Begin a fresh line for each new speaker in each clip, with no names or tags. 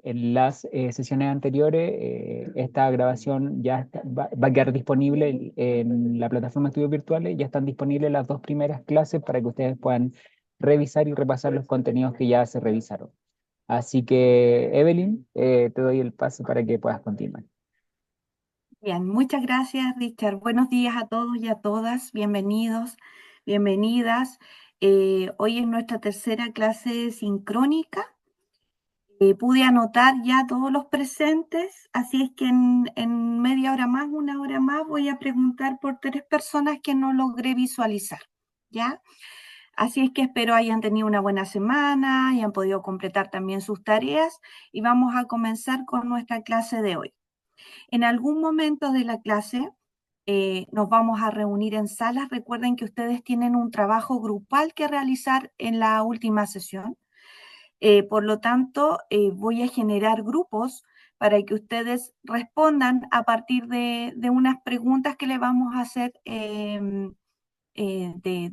en las sesiones anteriores, esta grabación ya va a quedar disponible en la plataforma de estudios virtuales. Ya están disponibles las dos primeras clases para que ustedes puedan revisar y repasar los contenidos que ya se revisaron. Así que, Evelyn, te doy el paso para que puedas continuar.
Bien, muchas gracias, Richard. Buenos días a todos y a todas. Bienvenidos, bienvenidas. Hoy es nuestra tercera clase sincrónica. Pude anotar ya todos los presentes, así es que en media hora más, una hora más, voy a preguntar por tres personas que no logré visualizar, ¿ya? Así es que espero hayan tenido una buena semana, hayan podido completar también sus tareas y vamos a comenzar con nuestra clase de hoy. En algún momento de la clase nos vamos a reunir en salas. Recuerden que ustedes tienen un trabajo grupal que realizar en la última sesión. Por lo tanto, voy a generar grupos para que ustedes respondan a partir de unas preguntas que le vamos a hacer de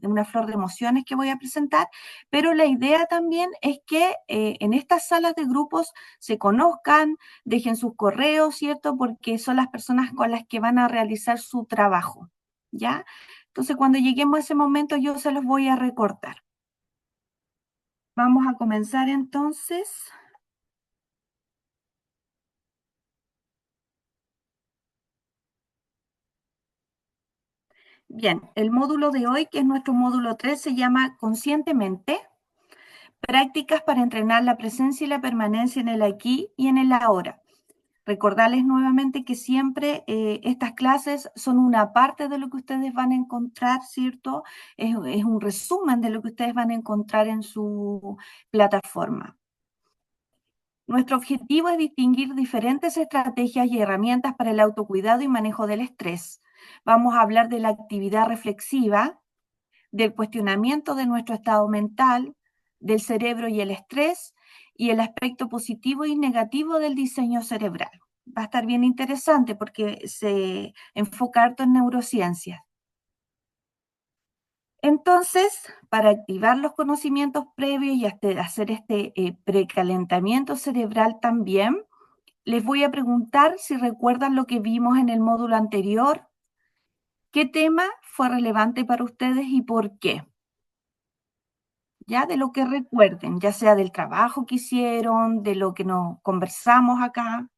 una flor de emociones que voy a presentar, pero la idea también es que en estas salas de grupos se conozcan, dejen sus correos, ¿cierto? Porque son las personas con las que van a realizar su trabajo, ¿ya? Entonces, cuando lleguemos a ese momento, yo se los voy a recortar. Vamos a comenzar entonces. Bien, el módulo de hoy, que es nuestro módulo 3, se llama Conscientemente, prácticas para entrenar la presencia y la permanencia en el aquí y en el ahora. Recordarles nuevamente que siempre estas clases son una parte de lo que ustedes van a encontrar, ¿cierto? Es un resumen de lo que ustedes van a encontrar en su plataforma. Nuestro objetivo es distinguir diferentes estrategias y herramientas para el autocuidado y manejo del estrés. Vamos a hablar de la actividad reflexiva, del cuestionamiento de nuestro estado mental, del cerebro y el estrés, y el aspecto positivo y negativo del diseño cerebral. Va a estar bien interesante porque se enfoca harto en neurociencias. Entonces, para activar los conocimientos previos y hacer este precalentamiento cerebral también, les voy a preguntar si recuerdan lo que vimos en el módulo anterior. ¿Qué tema fue relevante para ustedes y por qué? Ya de lo que recuerden, ya sea del trabajo que hicieron, de lo que nos conversamos acá.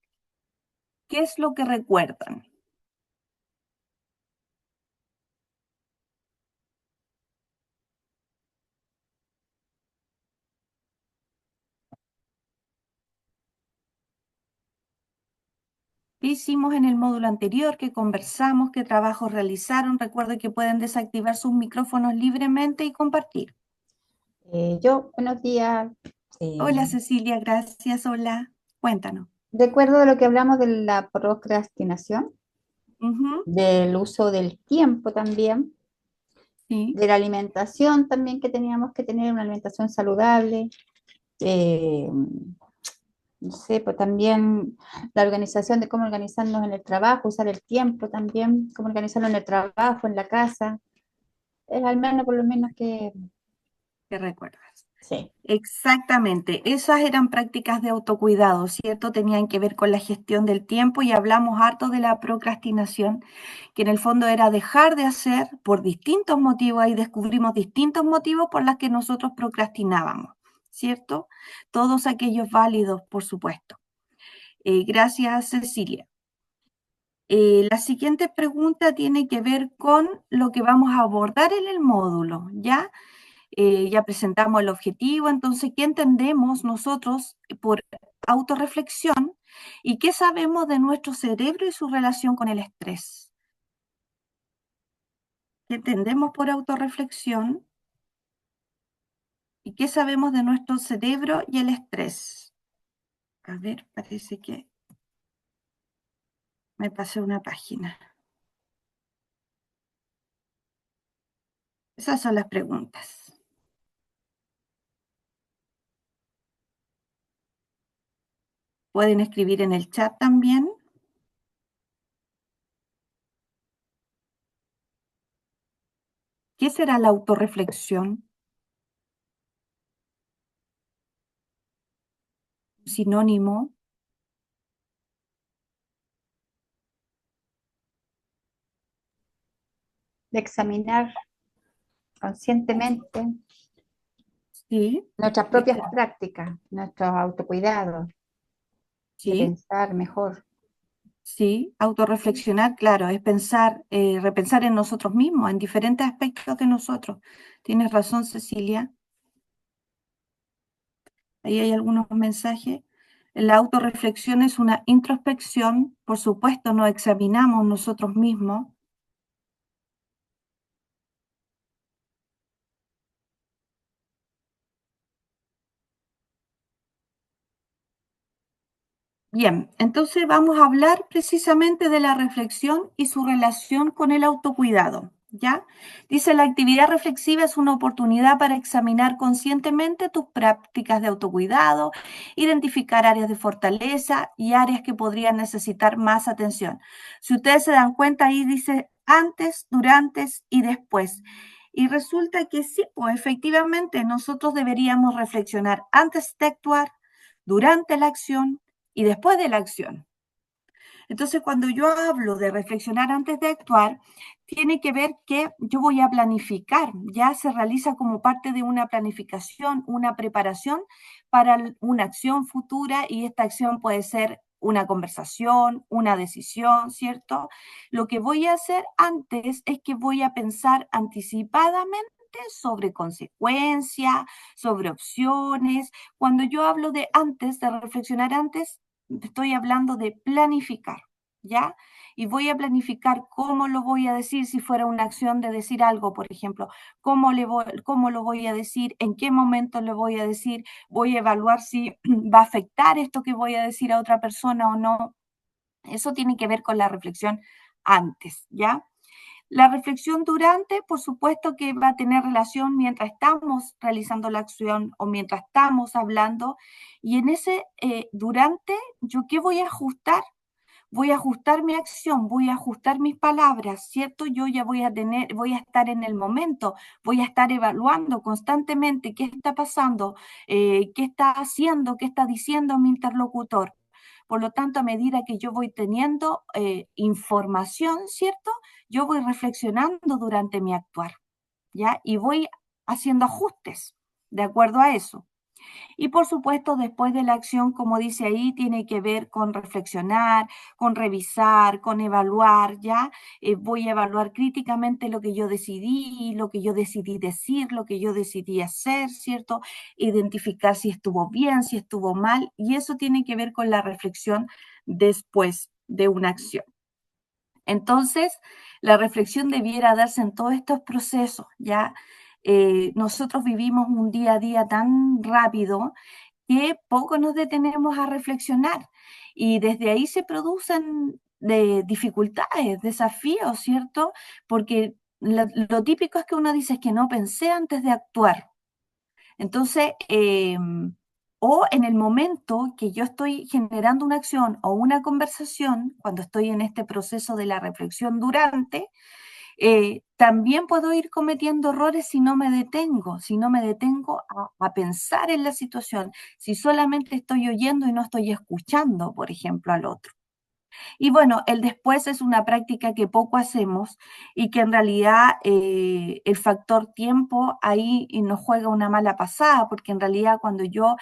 ¿Qué es lo que recuerdan? ¿Qué hicimos en el módulo anterior? ¿Qué conversamos? ¿Qué trabajos realizaron? Recuerden que pueden desactivar sus micrófonos libremente y compartir.
Buenos días.
Hola Cecilia, gracias. Hola, cuéntanos.
Recuerdo de lo que hablamos de la procrastinación,
Ujú,
del uso del tiempo también,
sí,
de la alimentación también, que teníamos que tener una alimentación saludable. eh, no sé, pues también la organización de cómo organizarnos en el trabajo, usar el tiempo también, cómo organizarnos en el trabajo, en la casa. Es al menos, por lo menos que,
¿qué recuerdas?
sí.
Exactamente, esas eran prácticas de autocuidado, ¿cierto? Tenían que ver con la gestión del tiempo y hablamos harto de la procrastinación, que en el fondo era dejar de hacer por distintos motivos, ahí descubrimos distintos motivos por los que nosotros procrastinábamos, ¿cierto? Todos aquellos válidos, por supuesto. Gracias, Cecilia. La siguiente pregunta tiene que ver con lo que vamos a abordar en el módulo, ¿ya? Ya presentamos el objetivo, entonces, ¿qué entendemos nosotros por autorreflexión y qué sabemos de nuestro cerebro y su relación con el estrés? ¿Qué entendemos por autorreflexión y qué sabemos de nuestro cerebro y el estrés? A ver, parece que me pasé una página. Esas son las preguntas. Pueden escribir en el chat también. ¿Qué será la autorreflexión? Sinónimo.
de examinar conscientemente
Sí,
nuestras propias prácticas, nuestros autocuidados, de
sí,
pensar mejor.
sí. Autorreflexionar, claro, es pensar, repensar en nosotros mismos, en diferentes aspectos de nosotros. Tienes razón, Cecilia. Ahí hay algunos mensajes. La autorreflexión es una introspección, por supuesto, nos examinamos nosotros mismos. Bien, entonces vamos a hablar precisamente de la reflexión y su relación con el autocuidado, ¿ya? Dice, la actividad reflexiva es una oportunidad para examinar conscientemente tus prácticas de autocuidado, identificar áreas de fortaleza y áreas que podrían necesitar más atención. Si ustedes se dan cuenta, ahí dice antes, durante y después. Y resulta que sí, pues efectivamente nosotros deberíamos reflexionar antes de actuar, durante la acción y después de la acción. Entonces, cuando yo hablo de reflexionar antes de actuar, tiene que ver que yo voy a planificar, ya se realiza como parte de una planificación, una preparación para una acción futura y esta acción puede ser una conversación, una decisión, ¿cierto? Lo que voy a hacer antes es que voy a pensar anticipadamente sobre consecuencias, sobre opciones. Cuando yo hablo de antes, de reflexionar antes, estoy hablando de planificar, ¿ya? Y voy a planificar cómo lo voy a decir si fuera una acción de decir algo, por ejemplo, cómo lo voy a decir, en qué momento lo voy a decir, voy a evaluar si va a afectar esto que voy a decir a otra persona o no. Eso tiene que ver con la reflexión antes, ¿ya? La reflexión durante, por supuesto que va a tener relación mientras estamos realizando la acción o mientras estamos hablando. Y en ese durante, ¿yo qué voy a ajustar? Voy a ajustar mi acción, voy a ajustar mis palabras, ¿cierto? Yo ya voy a estar en el momento, voy a estar evaluando constantemente qué está pasando, qué está haciendo, qué está diciendo mi interlocutor. Por lo tanto, a medida que yo voy teniendo información, ¿cierto? Yo voy reflexionando durante mi actuar, ¿ya? Y voy haciendo ajustes de acuerdo a eso. Y por supuesto, después de la acción, como dice ahí, tiene que ver con reflexionar, con revisar, con evaluar, ¿ya? Voy a evaluar críticamente lo que yo decidí, lo que yo decidí decir, lo que yo decidí hacer, ¿cierto? Identificar si estuvo bien, si estuvo mal, y eso tiene que ver con la reflexión después de una acción. Entonces, la reflexión debiera darse en todos estos procesos, ¿ya? Nosotros vivimos un día a día tan rápido que poco nos detenemos a reflexionar y desde ahí se producen dificultades, desafíos, ¿cierto? Porque lo típico es que uno dice que no pensé antes de actuar. Entonces, o en el momento que yo estoy generando una acción o una conversación, cuando estoy en este proceso de la reflexión durante, también puedo ir cometiendo errores si no me detengo a pensar en la situación, si solamente estoy oyendo y no estoy escuchando, por ejemplo, al otro. Y bueno, el después es una práctica que poco hacemos y que en realidad el factor tiempo ahí nos juega una mala pasada, porque en realidad cuando yo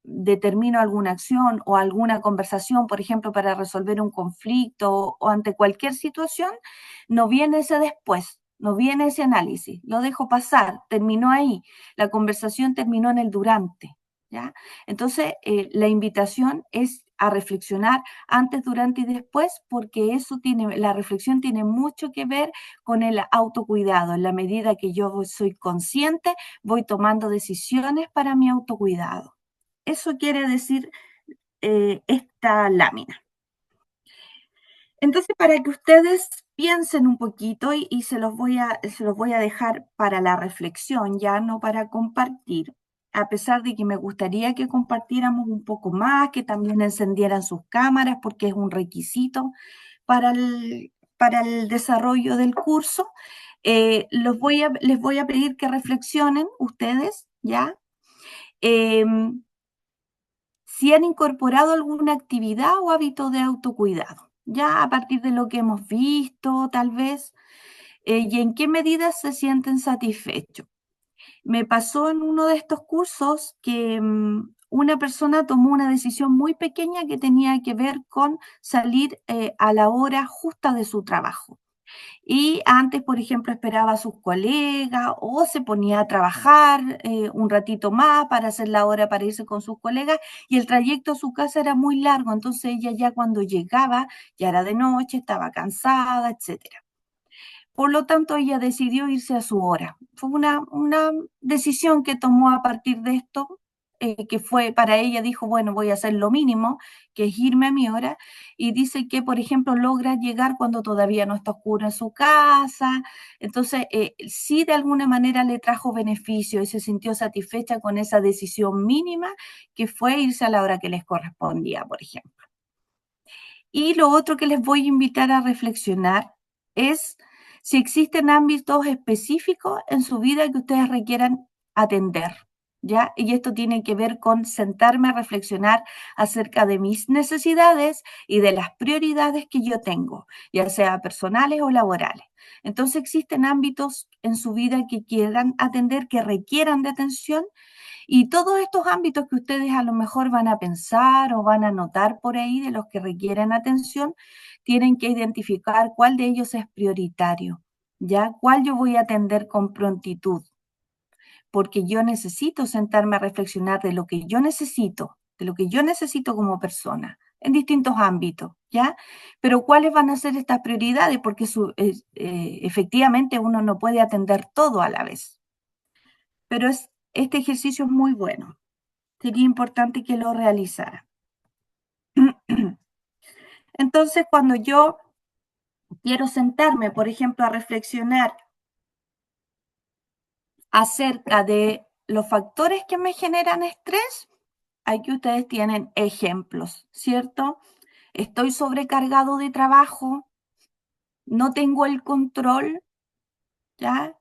determino alguna acción o alguna conversación, por ejemplo, para resolver un conflicto o ante cualquier situación, no viene ese después. No viene ese análisis, lo dejo pasar, terminó ahí, la conversación terminó en el durante, ¿ya? Entonces, la invitación es a reflexionar antes, durante y después, porque la reflexión tiene mucho que ver con el autocuidado. En la medida que yo soy consciente, voy tomando decisiones para mi autocuidado. Eso quiere decir esta lámina. Entonces, para que ustedes piensen un poquito y se los voy a dejar para la reflexión, ya no para compartir, a pesar de que me gustaría que compartiéramos un poco más, que también encendieran sus cámaras, porque es un requisito para el desarrollo del curso. Les voy a pedir que reflexionen ustedes, ¿ya? Si han incorporado alguna actividad o hábito de autocuidado, ya a partir de lo que hemos visto, tal vez, y en qué medida se sienten satisfechos. Me pasó en uno de estos cursos que una persona tomó una decisión muy pequeña que tenía que ver con salir a la hora justa de su trabajo. Y antes, por ejemplo, esperaba a sus colegas o se ponía a trabajar un ratito más para hacer la hora para irse con sus colegas y el trayecto a su casa era muy largo, entonces ella ya cuando llegaba ya era de noche, estaba cansada, etcétera. Por lo tanto, ella decidió irse a su hora. Fue una decisión que tomó a partir de esto, que fue para ella, dijo, bueno, voy a hacer lo mínimo, que es irme a mi hora, y dice que, por ejemplo, logra llegar cuando todavía no está oscuro en su casa. Entonces, sí de alguna manera le trajo beneficio y se sintió satisfecha con esa decisión mínima, que fue irse a la hora que les correspondía, por ejemplo. Y lo otro que les voy a invitar a reflexionar es si existen ámbitos específicos en su vida que ustedes requieran atender, ¿ya? Y esto tiene que ver con sentarme a reflexionar acerca de mis necesidades y de las prioridades que yo tengo, ya sea personales o laborales. Entonces existen ámbitos en su vida que quieran atender, que requieran de atención y todos estos ámbitos que ustedes a lo mejor van a pensar o van a notar por ahí de los que requieren atención, tienen que identificar cuál de ellos es prioritario, ¿ya? ¿Cuál yo voy a atender con prontitud? Porque yo necesito sentarme a reflexionar de lo que yo necesito como persona en distintos ámbitos, ¿ya? Pero ¿cuáles van a ser estas prioridades? Porque efectivamente uno no puede atender todo a la vez. Pero este ejercicio es muy bueno. Sería importante que lo realizara. Entonces, cuando yo quiero sentarme, por ejemplo, a reflexionar acerca de los factores que me generan estrés, aquí ustedes tienen ejemplos, ¿cierto? Estoy sobrecargado de trabajo, no tengo el control, ¿ya?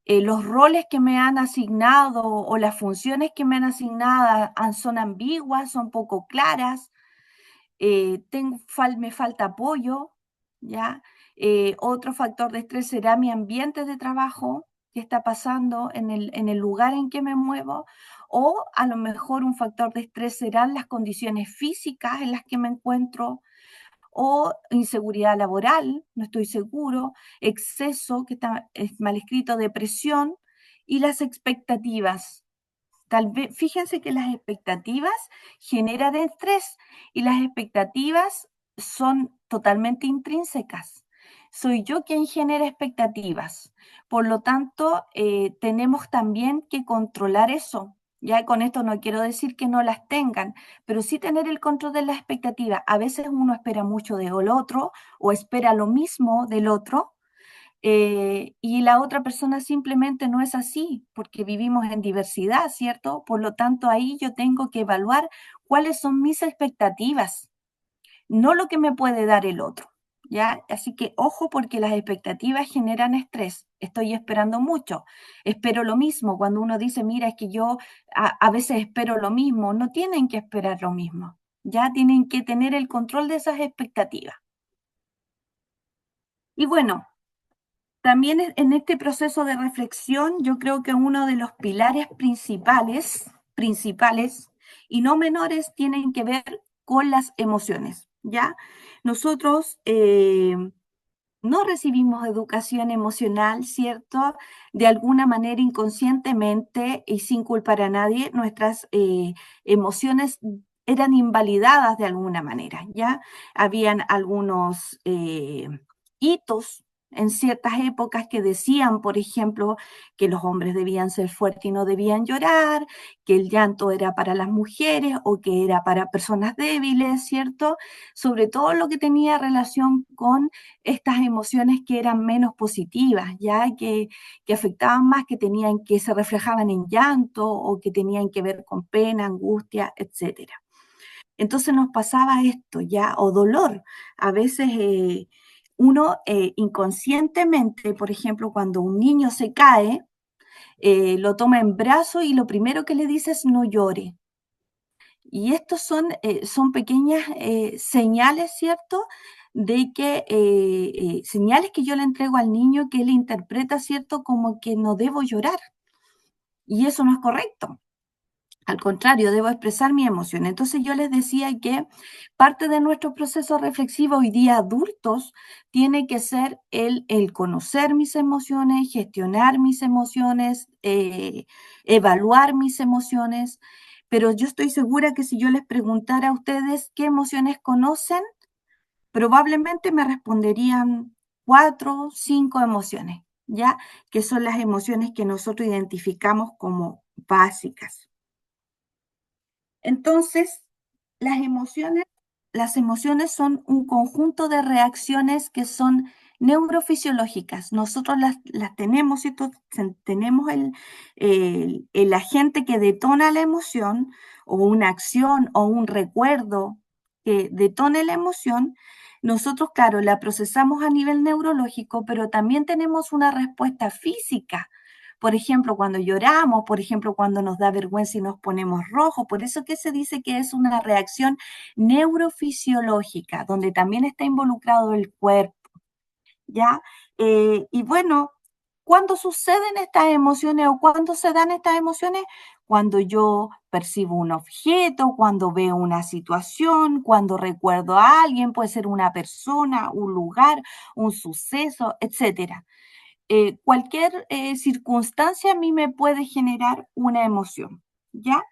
Los roles que me han asignado o las funciones que me han asignado son ambiguas, son poco claras, me falta apoyo, ¿ya? Otro factor de estrés será mi ambiente de trabajo, qué está pasando en el lugar en que me muevo, o a lo mejor un factor de estrés serán las condiciones físicas en las que me encuentro, o inseguridad laboral, no estoy seguro, exceso, que es mal escrito, depresión, y las expectativas. Tal vez, fíjense que las expectativas generan estrés y las expectativas son totalmente intrínsecas. Soy yo quien genera expectativas. Por lo tanto, tenemos también que controlar eso. Ya con esto no quiero decir que no las tengan, pero sí tener el control de las expectativas. A veces uno espera mucho del otro o espera lo mismo del otro, y la otra persona simplemente no es así, porque vivimos en diversidad, ¿cierto? Por lo tanto, ahí yo tengo que evaluar cuáles son mis expectativas, no lo que me puede dar el otro, ¿ya? Así que ojo porque las expectativas generan estrés. Estoy esperando mucho, espero lo mismo. Cuando uno dice, mira, es que yo a veces espero lo mismo, no tienen que esperar lo mismo, ya tienen que tener el control de esas expectativas. Y bueno, también en este proceso de reflexión, yo creo que uno de los pilares principales y no menores tienen que ver con las emociones, ¿ya? Nosotros no recibimos educación emocional, ¿cierto? De alguna manera inconscientemente y sin culpar a nadie, nuestras emociones eran invalidadas de alguna manera, ¿ya? Habían algunos hitos en ciertas épocas que decían, por ejemplo, que los hombres debían ser fuertes y no debían llorar, que el llanto era para las mujeres o que era para personas débiles, ¿cierto? Sobre todo lo que tenía relación con estas emociones que eran menos positivas, ya que afectaban más, que se reflejaban en llanto o que tenían que ver con pena, angustia, etcétera. Entonces nos pasaba esto ya, o dolor. A veces uno inconscientemente, por ejemplo, cuando un niño se cae, lo toma en brazos y lo primero que le dice es no llore. Y estos son pequeñas señales, ¿cierto? de que señales que yo le entrego al niño que él interpreta, ¿cierto? Como que no debo llorar. Y eso no es correcto. Al contrario, debo expresar mi emoción. Entonces yo les decía que parte de nuestro proceso reflexivo hoy día adultos tiene que ser el conocer mis emociones, gestionar mis emociones, evaluar mis emociones. Pero yo estoy segura que si yo les preguntara a ustedes qué emociones conocen, probablemente me responderían 4, 5 emociones, ¿ya? Que son las emociones que nosotros identificamos como básicas. Entonces, las emociones son un conjunto de reacciones que son neurofisiológicas. Nosotros las tenemos, ¿cierto? Tenemos el agente que detona la emoción, o una acción o un recuerdo que detone la emoción. Nosotros, claro, la procesamos a nivel neurológico, pero también tenemos una respuesta física. Por ejemplo, cuando lloramos, por ejemplo, cuando nos da vergüenza y nos ponemos rojos. Por eso que se dice que es una reacción neurofisiológica, donde también está involucrado el cuerpo, ¿ya? Y bueno, ¿cuándo suceden estas emociones o cuándo se dan estas emociones? Cuando yo percibo un objeto, cuando veo una situación, cuando recuerdo a alguien, puede ser una persona, un lugar, un suceso, etcétera. Cualquier circunstancia a mí me puede generar una emoción, ¿ya?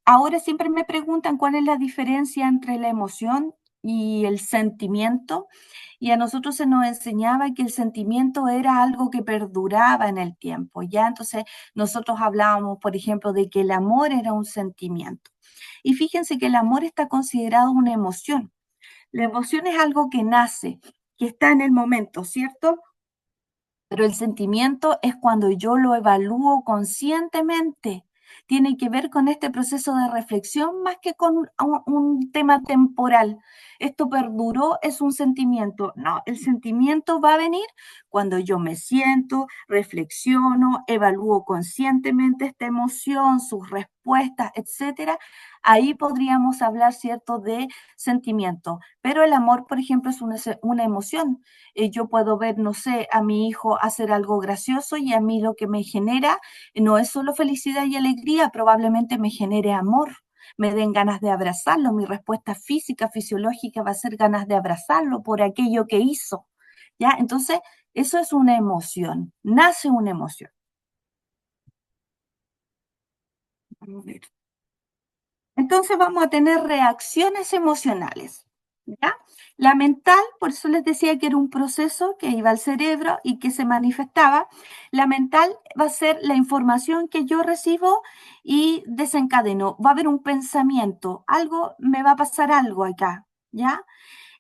Ahora siempre me preguntan cuál es la diferencia entre la emoción y el sentimiento, y a nosotros se nos enseñaba que el sentimiento era algo que perduraba en el tiempo, ¿ya? Entonces nosotros hablábamos, por ejemplo, de que el amor era un sentimiento. Y fíjense que el amor está considerado una emoción. La emoción es algo que nace, que está en el momento, ¿cierto? Pero el sentimiento es cuando yo lo evalúo conscientemente. Tiene que ver con este proceso de reflexión más que con un tema temporal. Esto perduró, es un sentimiento. No, el sentimiento va a venir cuando yo me siento, reflexiono, evalúo conscientemente esta emoción, sus respuestas, etcétera. Ahí podríamos hablar, ¿cierto?, de sentimiento. Pero el amor, por ejemplo, es una emoción. Yo puedo ver, no sé, a mi hijo hacer algo gracioso y a mí lo que me genera no es solo felicidad y alegría, probablemente me genere amor, me den ganas de abrazarlo. Mi respuesta física, fisiológica va a ser ganas de abrazarlo por aquello que hizo, ¿ya? Entonces, eso es una emoción, nace una emoción. A ver. Entonces vamos a tener reacciones emocionales, ¿ya? La mental, por eso les decía que era un proceso que iba al cerebro y que se manifestaba. La mental va a ser la información que yo recibo y desencadeno. Va a haber un pensamiento, algo, me va a pasar algo acá, ¿ya?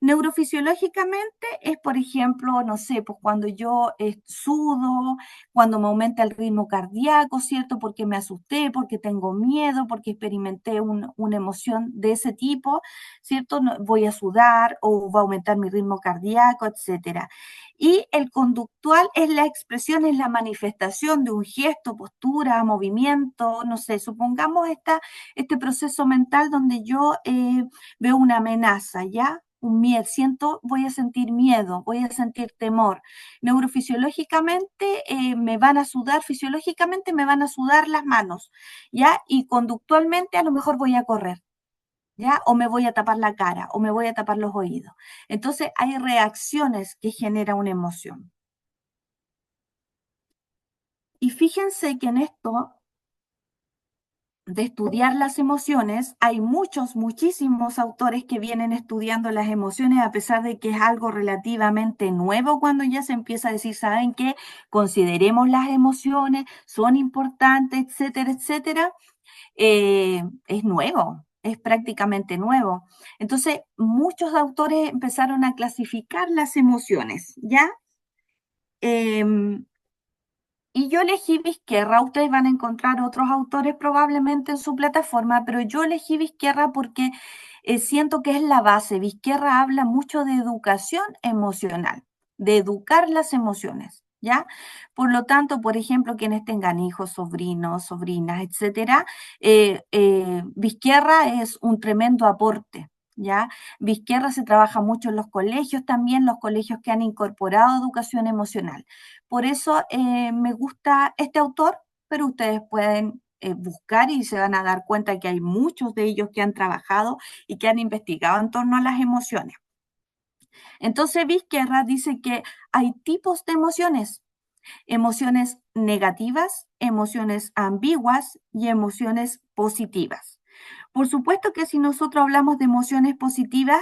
Neurofisiológicamente es, por ejemplo, no sé, pues cuando yo sudo, cuando me aumenta el ritmo cardíaco, ¿cierto? Porque me asusté, porque tengo miedo, porque experimenté una emoción de ese tipo, ¿cierto? Voy a sudar o va a aumentar mi ritmo cardíaco, etcétera. Y el conductual es la expresión, es la manifestación de un gesto, postura, movimiento, no sé, supongamos este proceso mental donde yo veo una amenaza, ¿ya? Un miedo, voy a sentir miedo, voy a sentir temor. Neurofisiológicamente me van a sudar, fisiológicamente me van a sudar las manos, ¿ya? Y conductualmente a lo mejor voy a correr, ¿ya? O me voy a tapar la cara, o me voy a tapar los oídos. Entonces hay reacciones que genera una emoción. Y fíjense que en esto de estudiar las emociones, hay muchísimos autores que vienen estudiando las emociones, a pesar de que es algo relativamente nuevo cuando ya se empieza a decir, ¿saben qué? Consideremos las emociones, son importantes, etcétera, etcétera. Es nuevo, es prácticamente nuevo. Entonces, muchos autores empezaron a clasificar las emociones, ¿ya? Y yo elegí Vizquerra, ustedes van a encontrar otros autores probablemente en su plataforma, pero yo elegí Vizquerra porque siento que es la base. Vizquerra habla mucho de educación emocional, de educar las emociones, ¿ya? Por lo tanto, por ejemplo, quienes tengan hijos, sobrinos, sobrinas, etcétera, Vizquerra es un tremendo aporte. ¿ya? Vizquerra se trabaja mucho en los colegios también, los colegios que han incorporado educación emocional. Por eso me gusta este autor, pero ustedes pueden buscar y se van a dar cuenta que hay muchos de ellos que han trabajado y que han investigado en torno a las emociones. Entonces Vizquerra dice que hay tipos de emociones: emociones negativas, emociones ambiguas y emociones positivas. Por supuesto que si nosotros hablamos de emociones positivas,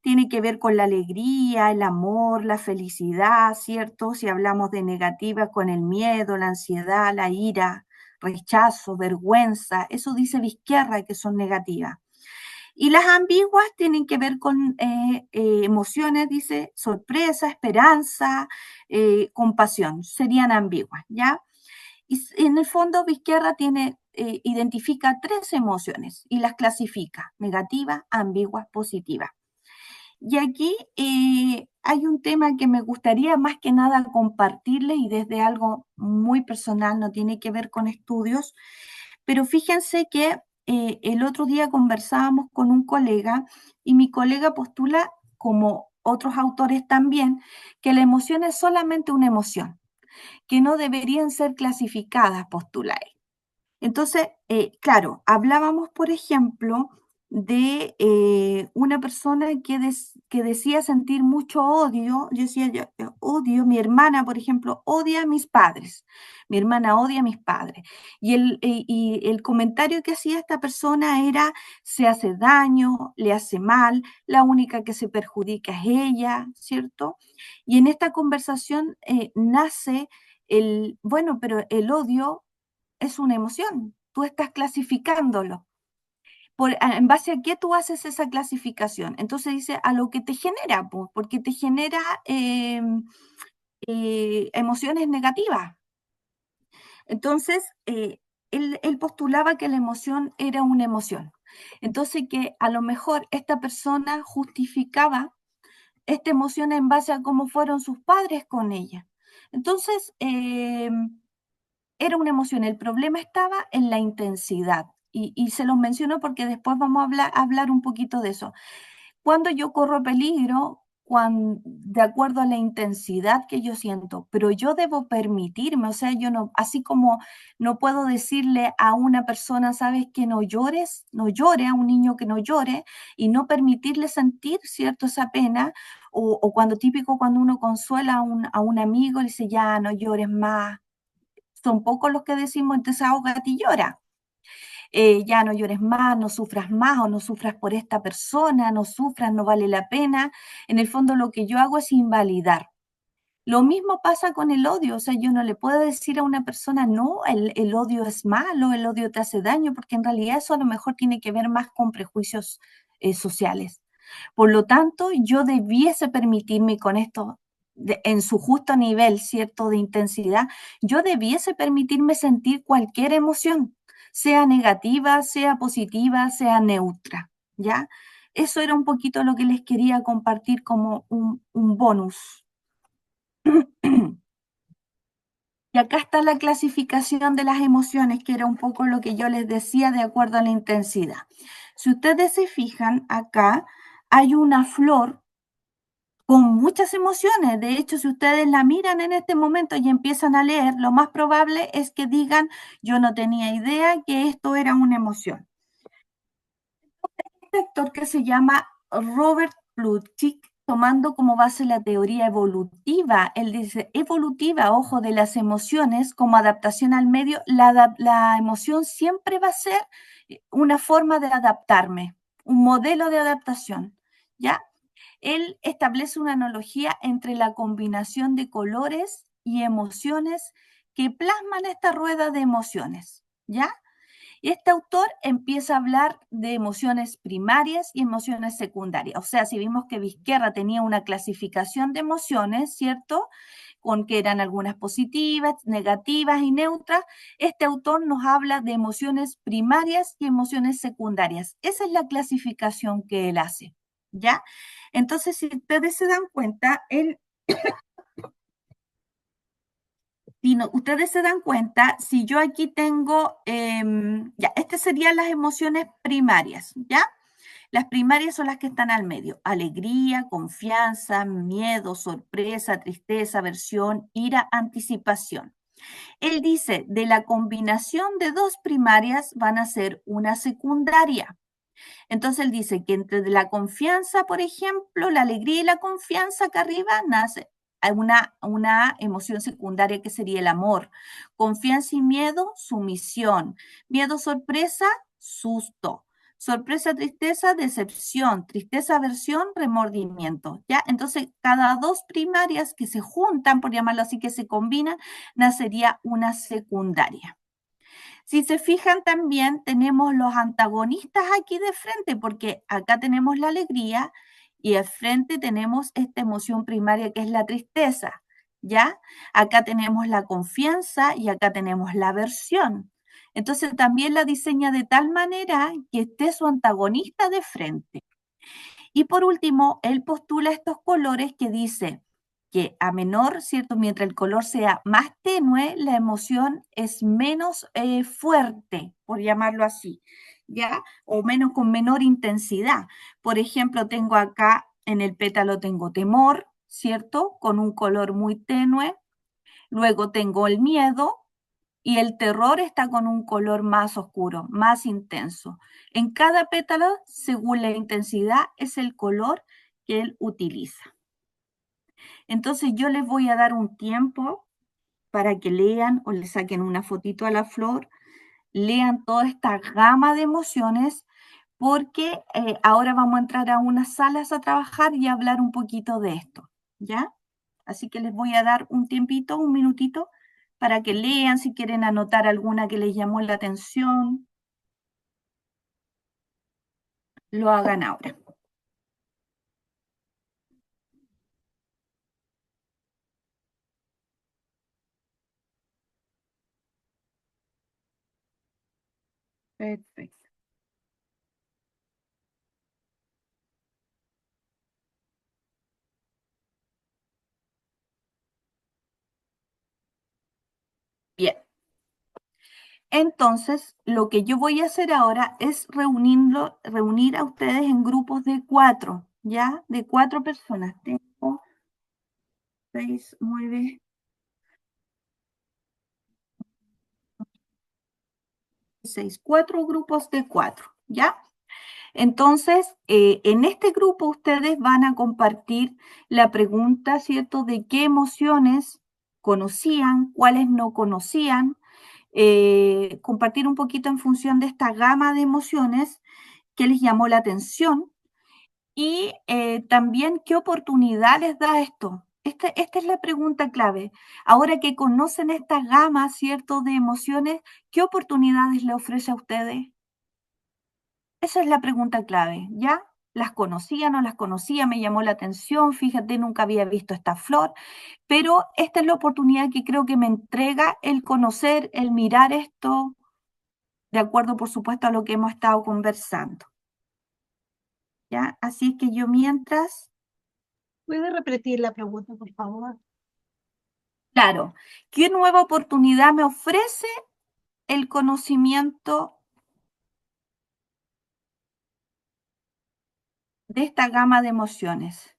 tiene que ver con la alegría, el amor, la felicidad, ¿cierto? Si hablamos de negativas, con el miedo, la ansiedad, la ira, rechazo, vergüenza, eso dice Vizquerra que son negativas. Y las ambiguas tienen que ver con emociones, dice, sorpresa, esperanza, compasión, serían ambiguas, ¿ya? Y en el fondo Vizquerra identifica 3 emociones y las clasifica: negativas, ambiguas, positivas. Y aquí hay un tema que me gustaría más que nada compartirles, y desde algo muy personal, no tiene que ver con estudios, pero fíjense que el otro día conversábamos con un colega y mi colega postula, como otros autores también, que la emoción es solamente una emoción, que no deberían ser clasificadas, postula él. Entonces, claro, hablábamos, por ejemplo, de una persona que decía sentir mucho odio. Yo decía, yo odio, mi hermana, por ejemplo, odia a mis padres. Mi hermana odia a mis padres. Y el comentario que hacía esta persona era: se hace daño, le hace mal, la única que se perjudica es ella, ¿cierto? Y en esta conversación nace bueno, pero el odio es una emoción, tú estás clasificándolo. ¿En base a qué tú haces esa clasificación? Entonces dice, a lo que te genera, porque te genera emociones negativas. Entonces, él postulaba que la emoción era una emoción. Entonces, que a lo mejor esta persona justificaba esta emoción en base a cómo fueron sus padres con ella. Entonces, era una emoción. El problema estaba en la intensidad. Y se los menciono porque después vamos a hablar un poquito de eso. Cuando yo corro peligro, de acuerdo a la intensidad que yo siento, pero yo debo permitirme, o sea, yo no, así como no puedo decirle a una persona, sabes que no llores, no llore, a un niño que no llore, y no permitirle sentir, ¿cierto?, esa pena, o cuando típico, cuando uno consuela a un amigo, le dice, ya, no llores más. Son pocos los que decimos, desahógate y llora. Ya no llores más, no sufras más, o no sufras por esta persona, no sufras, no vale la pena. En el fondo lo que yo hago es invalidar. Lo mismo pasa con el odio, o sea, yo no le puedo decir a una persona, no, el odio es malo, el odio te hace daño, porque en realidad eso a lo mejor tiene que ver más con prejuicios sociales. Por lo tanto, yo debiese permitirme con esto, en su justo nivel, ¿cierto?, de intensidad, yo debiese permitirme sentir cualquier emoción, sea negativa, sea positiva, sea neutra, ¿ya? Eso era un poquito lo que les quería compartir como un bonus. Y acá está la clasificación de las emociones, que era un poco lo que yo les decía de acuerdo a la intensidad. Si ustedes se fijan, acá hay una flor con muchas emociones. De hecho, si ustedes la miran en este momento y empiezan a leer, lo más probable es que digan, yo no tenía idea que esto era una emoción. Este actor que se llama Robert Plutchik, tomando como base la teoría evolutiva, él dice, evolutiva, ojo, de las emociones como adaptación al medio, la emoción siempre va a ser una forma de adaptarme, un modelo de adaptación, ¿ya? Él establece una analogía entre la combinación de colores y emociones que plasman esta rueda de emociones, ¿ya? Y este autor empieza a hablar de emociones primarias y emociones secundarias. O sea, si vimos que Vizquerra tenía una clasificación de emociones, ¿cierto?, con que eran algunas positivas, negativas y neutras, este autor nos habla de emociones primarias y emociones secundarias. Esa es la clasificación que él hace, ¿ya? Entonces, si ustedes se dan cuenta, ustedes se dan cuenta, si yo aquí tengo, ya, estas serían las emociones primarias, ¿ya? Las primarias son las que están al medio. Alegría, confianza, miedo, sorpresa, tristeza, aversión, ira, anticipación. Él dice, de la combinación de dos primarias van a ser una secundaria. Entonces él dice que entre la confianza, por ejemplo, la alegría y la confianza acá arriba nace una emoción secundaria que sería el amor. Confianza y miedo, sumisión. Miedo, sorpresa, susto. Sorpresa, tristeza, decepción. Tristeza, aversión, remordimiento. ¿Ya? Entonces, cada dos primarias que se juntan, por llamarlo así, que se combinan, nacería una secundaria. Si se fijan también tenemos los antagonistas aquí de frente, porque acá tenemos la alegría y al frente tenemos esta emoción primaria que es la tristeza, ¿ya? Acá tenemos la confianza y acá tenemos la aversión. Entonces también la diseña de tal manera que esté su antagonista de frente. Y por último, él postula estos colores que dice que a menor, ¿cierto? Mientras el color sea más tenue, la emoción es menos fuerte, por llamarlo así, ¿ya? O menos con menor intensidad. Por ejemplo, tengo acá en el pétalo tengo temor, ¿cierto? Con un color muy tenue. Luego tengo el miedo, y el terror está con un color más oscuro, más intenso. En cada pétalo, según la intensidad, es el color que él utiliza. Entonces yo les voy a dar un tiempo para que lean o le saquen una fotito a la flor, lean toda esta gama de emociones, porque ahora vamos a entrar a unas salas a trabajar y a hablar un poquito de esto, ¿ya? Así que les voy a dar un tiempito, un minutito, para que lean, si quieren anotar alguna que les llamó la atención, lo hagan ahora. Perfecto. Bien. Entonces, lo que yo voy a hacer ahora es reunir a ustedes en grupos de 4, ¿ya? De 4 personas. Tengo 6, 9, 6, 4 grupos de 4, ¿ya? Entonces, en este grupo ustedes van a compartir la pregunta, ¿cierto?, de qué emociones conocían, cuáles no conocían, compartir un poquito en función de esta gama de emociones que les llamó la atención y también qué oportunidad les da esto. Esta es la pregunta clave. Ahora que conocen esta gama, ¿cierto?, de emociones, ¿qué oportunidades le ofrece a ustedes? Esa es la pregunta clave, ¿ya? ¿Las conocía, no las conocía? Me llamó la atención, fíjate, nunca había visto esta flor, pero esta es la oportunidad que creo que me entrega el conocer, el mirar esto, de acuerdo, por supuesto, a lo que hemos estado conversando, ¿ya? Así es que yo mientras,
¿Puede repetir la pregunta, por favor?
claro, ¿qué nueva oportunidad me ofrece el conocimiento de esta gama de emociones?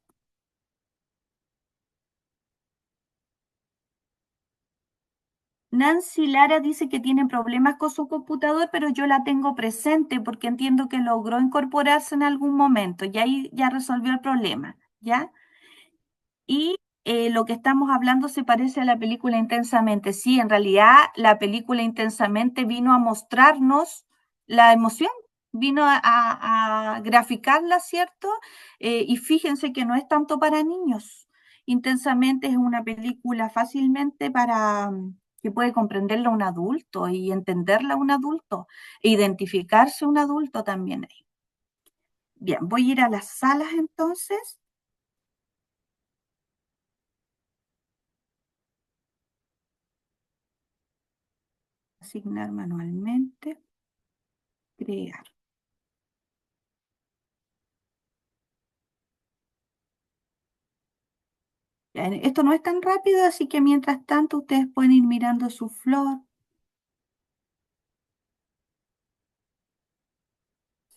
Nancy Lara dice que tiene problemas con su computador, pero yo la tengo presente porque entiendo que logró incorporarse en algún momento y ahí ya resolvió el problema, ¿ya? Y lo que estamos hablando se parece a la película Intensamente. Sí, en realidad la película Intensamente vino a mostrarnos la emoción, vino a graficarla, ¿cierto? Y fíjense que no es tanto para niños. Intensamente es una película fácilmente para que puede comprenderla un adulto y entenderla un adulto, e identificarse un adulto también ahí. Bien, voy a ir a las salas entonces. Asignar manualmente, crear. Esto no es tan rápido, así que mientras tanto ustedes pueden ir mirando su flor.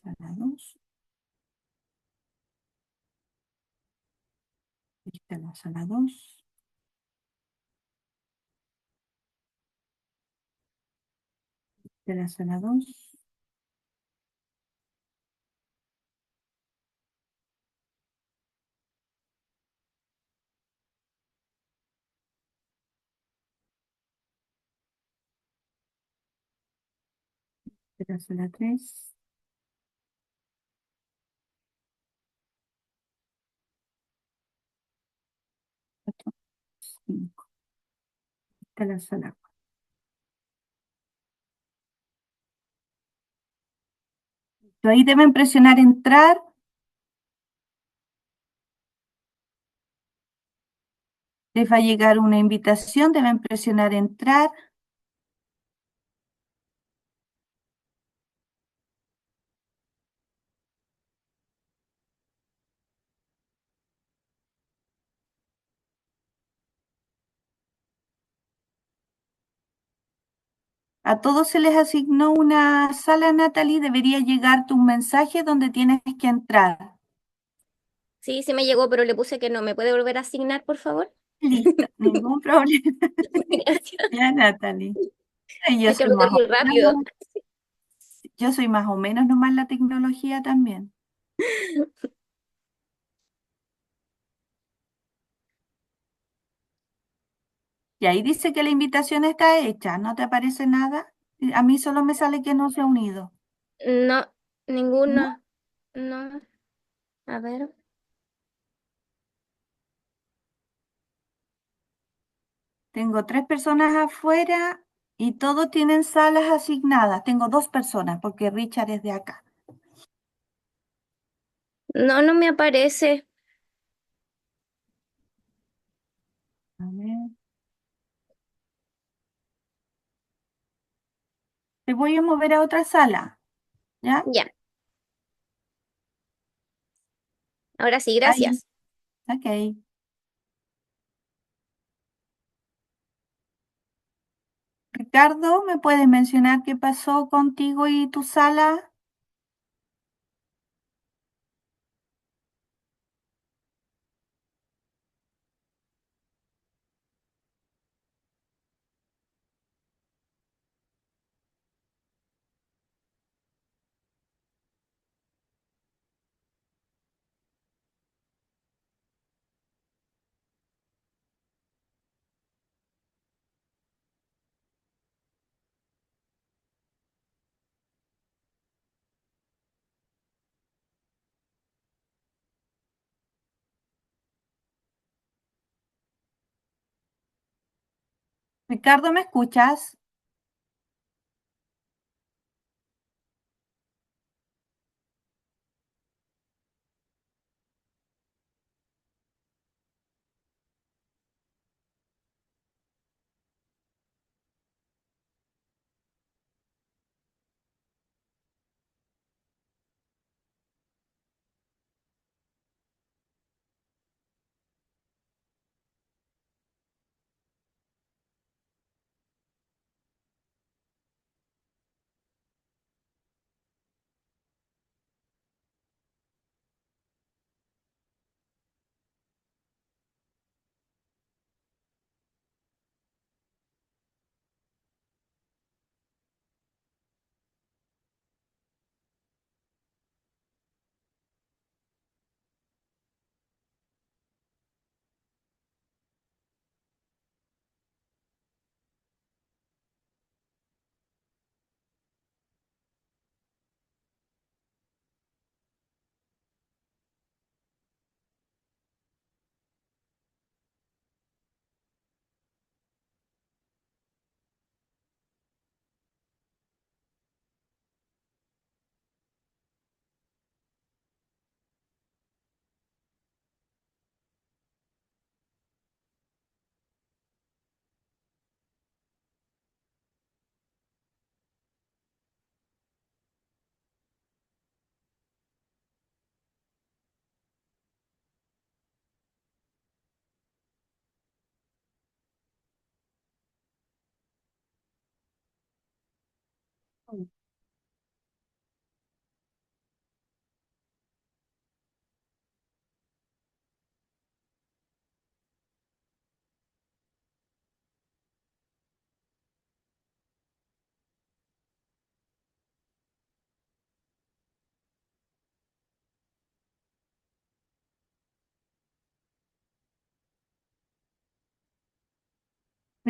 Sala 2. De la sala 2. De la sala 2. De la sala 3. 4, 5. De la sala 4. Ahí deben presionar entrar. Les va a llegar una invitación, deben presionar entrar. A todos se les asignó una sala, Natalie. Debería llegarte un mensaje donde tienes que entrar.
Sí, sí me llegó, pero le puse que no. ¿Me puede volver a asignar, por favor?
Listo, ningún problema.
Gracias.
Ya, Natalie. Ay, Yo
Es que
soy
lo
más o
cogí rápido.
menos, yo soy más o menos nomás la tecnología también. Y ahí dice que la invitación está hecha, ¿no te aparece nada? A mí solo me sale que no se ha unido.
No,
¿No?
ninguna. No. A ver.
Tengo 3 personas afuera y todos tienen salas asignadas. Tengo 2 personas porque Richard es de acá.
No, no me aparece.
A ver. Te voy a mover a otra sala, ¿ya?
Ya. Ahora sí,
Ahí,
gracias.
ok. Ricardo, ¿me puedes mencionar qué pasó contigo y tu sala? Ricardo, ¿me escuchas?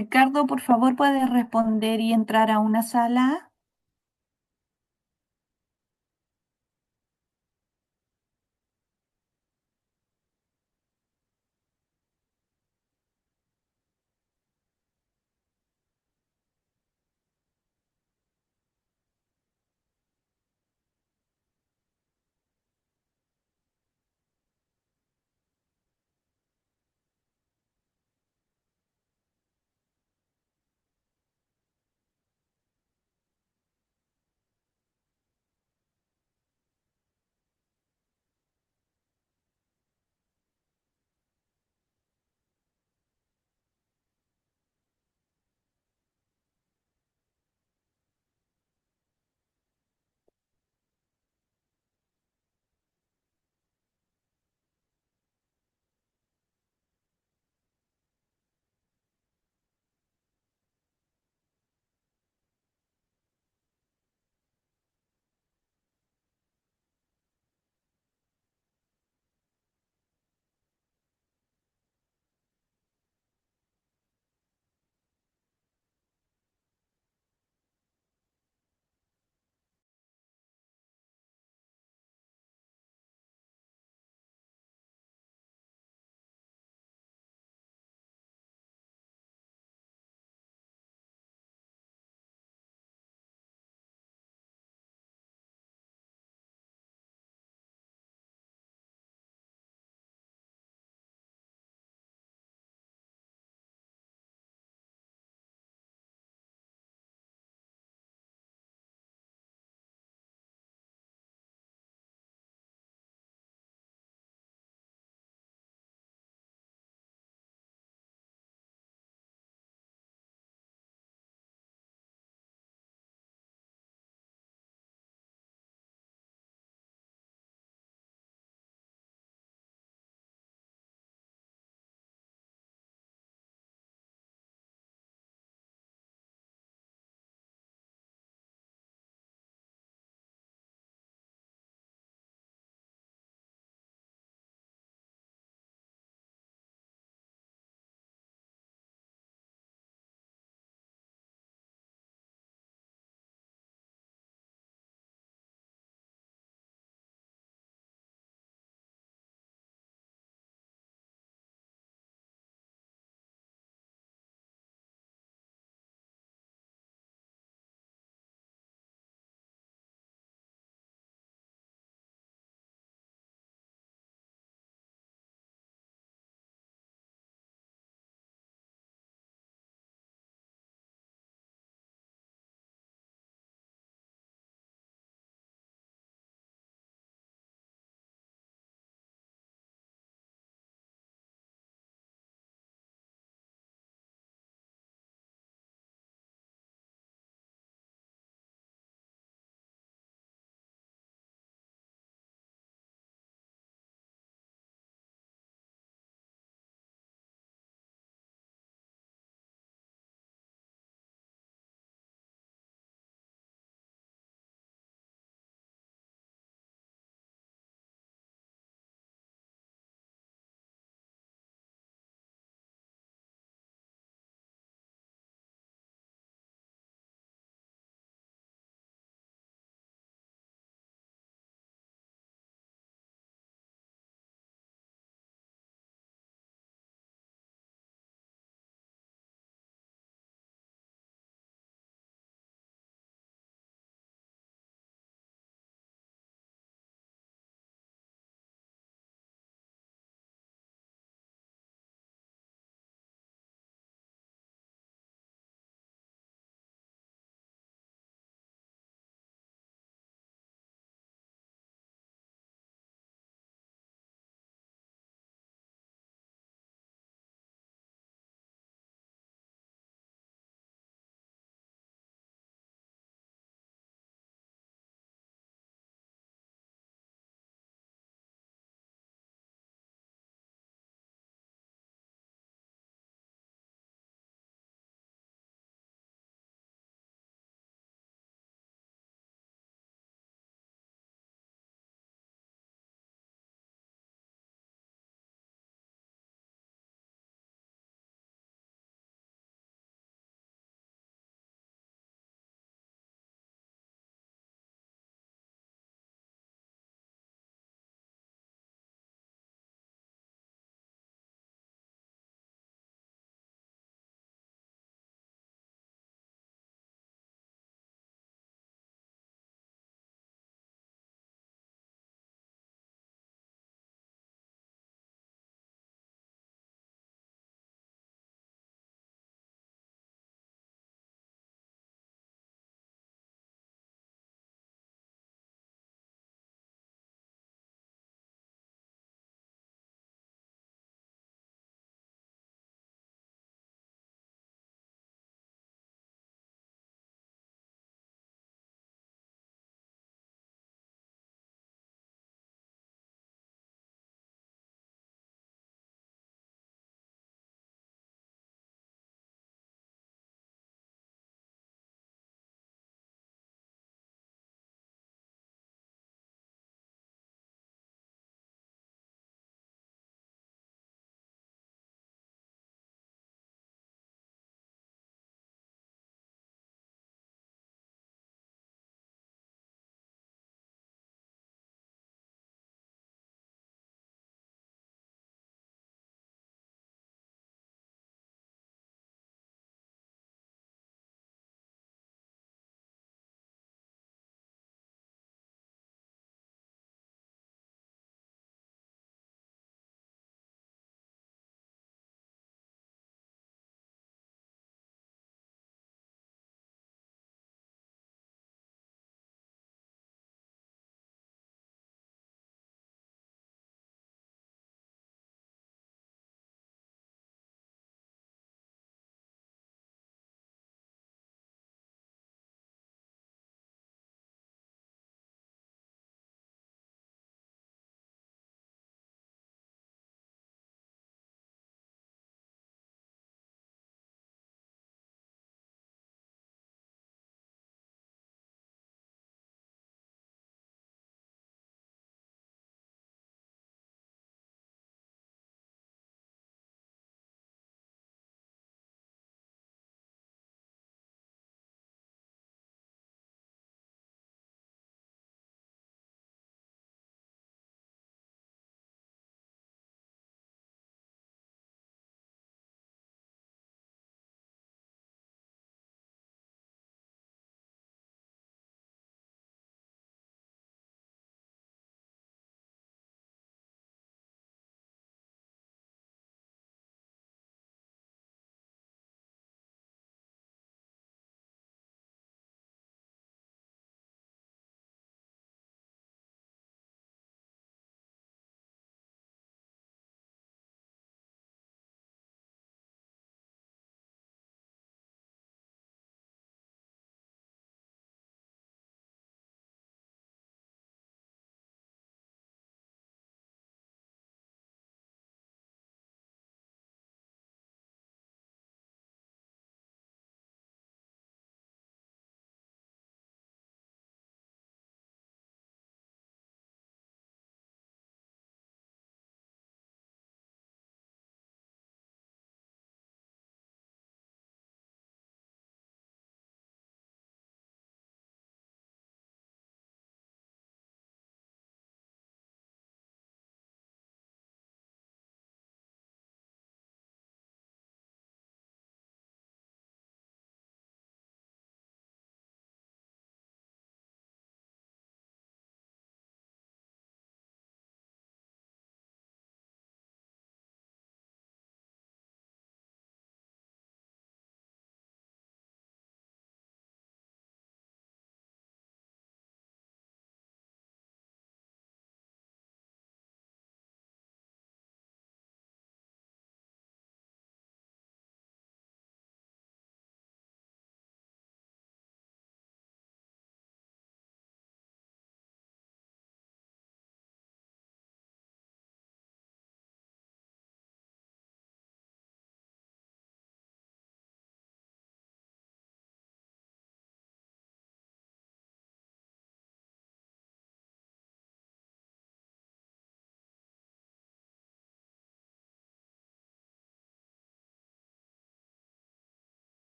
Ricardo, por favor, ¿puedes responder y entrar a una sala?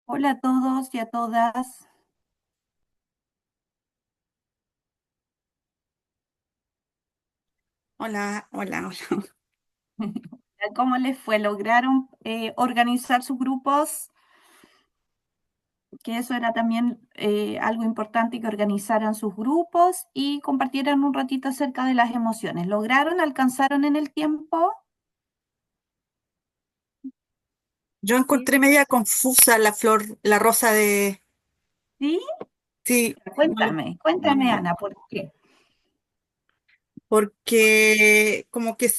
Hola a todos y a todas.
Hola, hola, hola.
¿Cómo les fue? ¿Lograron organizar sus grupos? Que eso era también algo importante, que organizaran sus grupos y compartieran un ratito acerca de las emociones. ¿Lograron? ¿Alcanzaron en el tiempo?
Yo
Sí.
encontré media confusa la flor, la rosa de...
¿Sí?
Sí,
Cuéntame, Ana, ¿por qué?
porque como que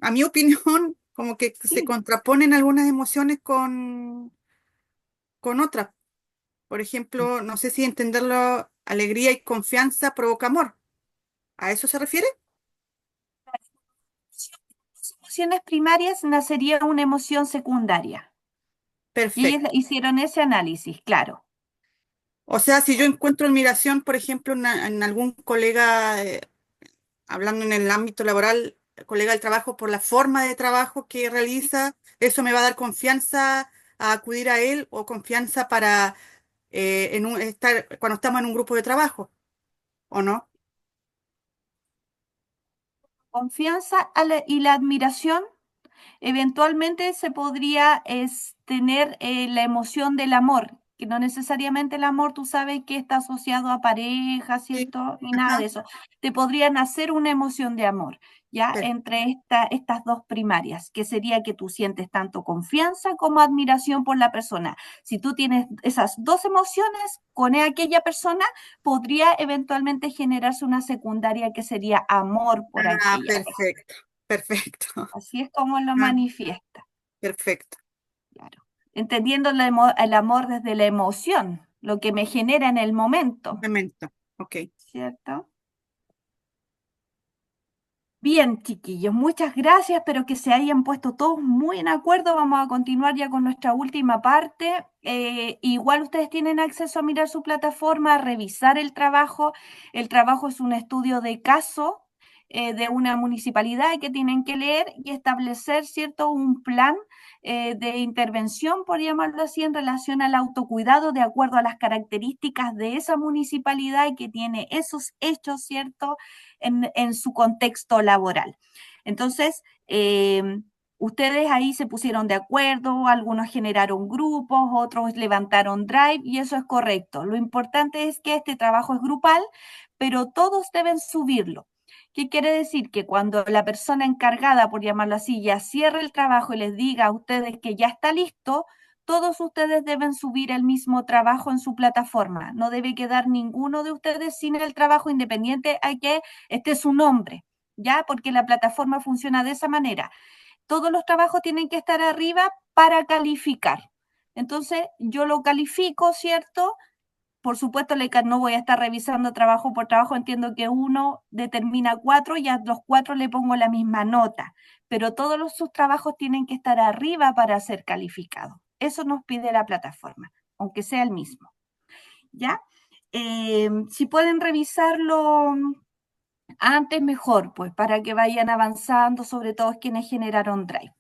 a mi opinión, como que se
Sí.
contraponen algunas emociones con otras. Por ejemplo, no sé si entenderlo, alegría y confianza provoca amor. ¿A eso se refiere?
Las emociones primarias nacería una emoción secundaria. Y ellos
Perfecto.
hicieron ese análisis, claro.
O sea, si yo encuentro admiración, por ejemplo, en algún colega, hablando en el ámbito laboral, colega del trabajo, por la forma de trabajo que realiza, eso me va a dar confianza a acudir a él o confianza para estar cuando estamos en un grupo de trabajo, ¿o no?
Confianza y la admiración. Eventualmente se podría tener la emoción del amor, que no necesariamente el amor, tú sabes que está asociado a pareja,
Sí.
¿cierto? Ni nada
Ajá.
de eso. Te podría nacer una emoción de amor, ¿ya?
Per-
Entre estas dos primarias, que sería que tú sientes tanto confianza como admiración por la persona. Si tú tienes esas dos emociones con aquella persona, podría eventualmente generarse una secundaria que sería amor por
Ah,
aquella persona.
perfecto, perfecto.
Así es como lo
Ah,
manifiesta.
perfecto.
Claro. Entendiendo el amor desde la emoción, lo que me genera en el momento,
Momento. Ok.
¿cierto? Bien, chiquillos, muchas gracias. Espero que se hayan puesto todos muy en acuerdo. Vamos a continuar ya con nuestra última parte. Igual ustedes tienen acceso a mirar su plataforma, a revisar el trabajo. El trabajo es un estudio de caso de una municipalidad que tienen que leer y establecer, ¿cierto?, un plan de intervención, por llamarlo así, en relación al autocuidado de acuerdo a las características de esa municipalidad que tiene esos hechos, ¿cierto?, en su contexto laboral. Entonces, ustedes ahí se pusieron de acuerdo, algunos generaron grupos, otros levantaron Drive y eso es correcto. Lo importante es que este trabajo es grupal, pero todos deben subirlo. ¿Qué quiere decir? Que cuando la persona encargada, por llamarlo así, ya cierre el trabajo y les diga a ustedes que ya está listo, todos ustedes deben subir el mismo trabajo en su plataforma. No debe quedar ninguno de ustedes sin el trabajo, independiente a que esté su nombre, ¿ya? Porque la plataforma funciona de esa manera. Todos los trabajos tienen que estar arriba para calificar. Entonces, yo lo califico, ¿cierto? Por supuesto, no voy a estar revisando trabajo por trabajo, entiendo que uno determina 4 y a los 4 le pongo la misma nota, pero todos sus trabajos tienen que estar arriba para ser calificados. Eso nos pide la plataforma, aunque sea el mismo, ¿ya? Si pueden revisarlo antes, mejor, pues para que vayan avanzando, sobre todo quienes generaron Drive.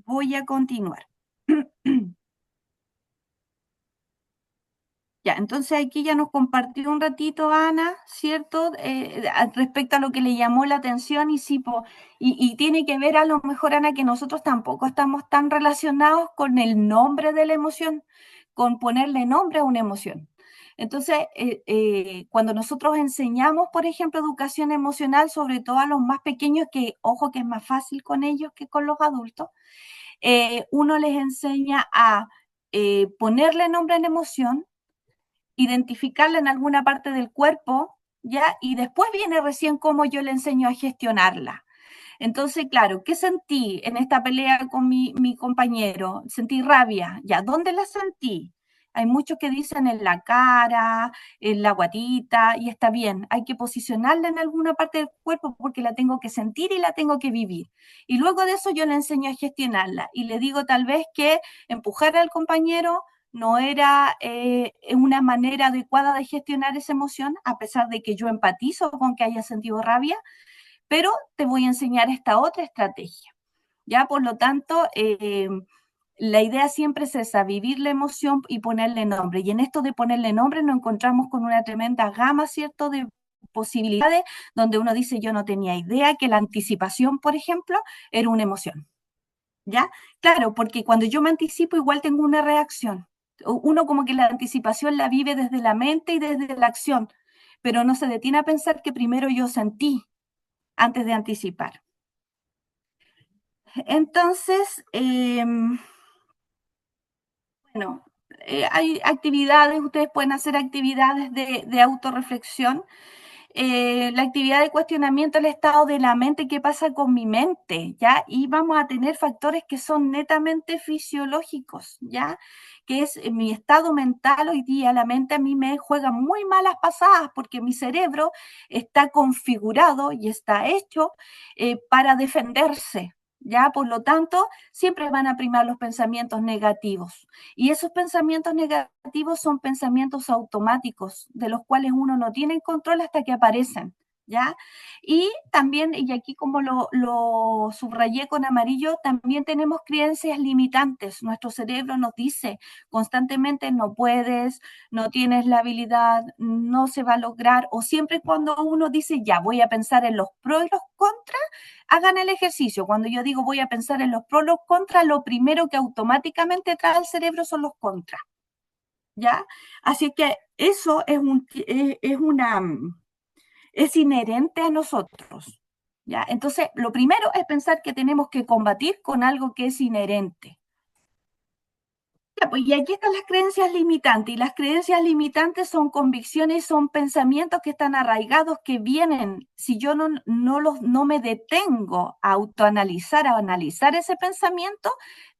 Voy a continuar. Ya, entonces aquí ya nos compartió un ratito Ana, ¿cierto? Respecto a lo que le llamó la atención y sí, y tiene que ver a lo mejor, Ana, que nosotros tampoco estamos tan relacionados con el nombre de la emoción, con ponerle nombre a una emoción. Entonces, cuando nosotros enseñamos, por ejemplo, educación emocional, sobre todo a los más pequeños, que ojo que es más fácil con ellos que con los adultos, uno les enseña a ponerle nombre a la emoción, identificarla en alguna parte del cuerpo, ¿ya? Y después viene recién cómo yo le enseño a gestionarla. Entonces, claro, ¿qué sentí en esta pelea con mi compañero? Sentí rabia, ¿ya? ¿Dónde la sentí? Hay muchos que dicen en la cara, en la guatita, y está bien, hay que posicionarla en alguna parte del cuerpo porque la tengo que sentir y la tengo que vivir. Y luego de eso yo le enseño a gestionarla y le digo tal vez que empujar al compañero no era una manera adecuada de gestionar esa emoción, a pesar de que yo empatizo con que haya sentido rabia, pero te voy a enseñar esta otra estrategia. Ya, por lo tanto, la idea siempre es esa, vivir la emoción y ponerle nombre. Y en esto de ponerle nombre nos encontramos con una tremenda gama, ¿cierto?, de posibilidades donde uno dice, yo no tenía idea que la anticipación, por ejemplo, era una emoción. ¿Ya? Claro, porque cuando yo me anticipo igual tengo una reacción. Uno como que la anticipación la vive desde la mente y desde la acción, pero no se detiene a pensar que primero yo sentí antes de anticipar. Entonces, bueno, hay actividades, ustedes pueden hacer actividades de autorreflexión. La actividad de cuestionamiento del estado de la mente, qué pasa con mi mente, ¿ya? Y vamos a tener factores que son netamente fisiológicos, ¿ya? Que es mi estado mental hoy día, la mente a mí me juega muy malas pasadas porque mi cerebro está configurado y está hecho para defenderse, ¿ya? Por lo tanto, siempre van a primar los pensamientos negativos. Y esos pensamientos negativos son pensamientos automáticos, de los cuales uno no tiene control hasta que aparecen, ¿ya? Y también, y aquí como lo subrayé con amarillo, también tenemos creencias limitantes. Nuestro cerebro nos dice constantemente, no puedes, no tienes la habilidad, no se va a lograr, o siempre cuando uno dice, ya, voy a pensar en los pros y los contras, hagan el ejercicio. Cuando yo digo voy a pensar en los pros y los contras, lo primero que automáticamente trae al cerebro son los contras, ¿ya? Así que eso es inherente a nosotros, ¿ya? Entonces, lo primero es pensar que tenemos que combatir con algo que es inherente. Ya, pues, y aquí están las creencias limitantes, y las creencias limitantes son convicciones, son pensamientos que están arraigados, que vienen, si yo no me detengo a autoanalizar, a analizar ese pensamiento,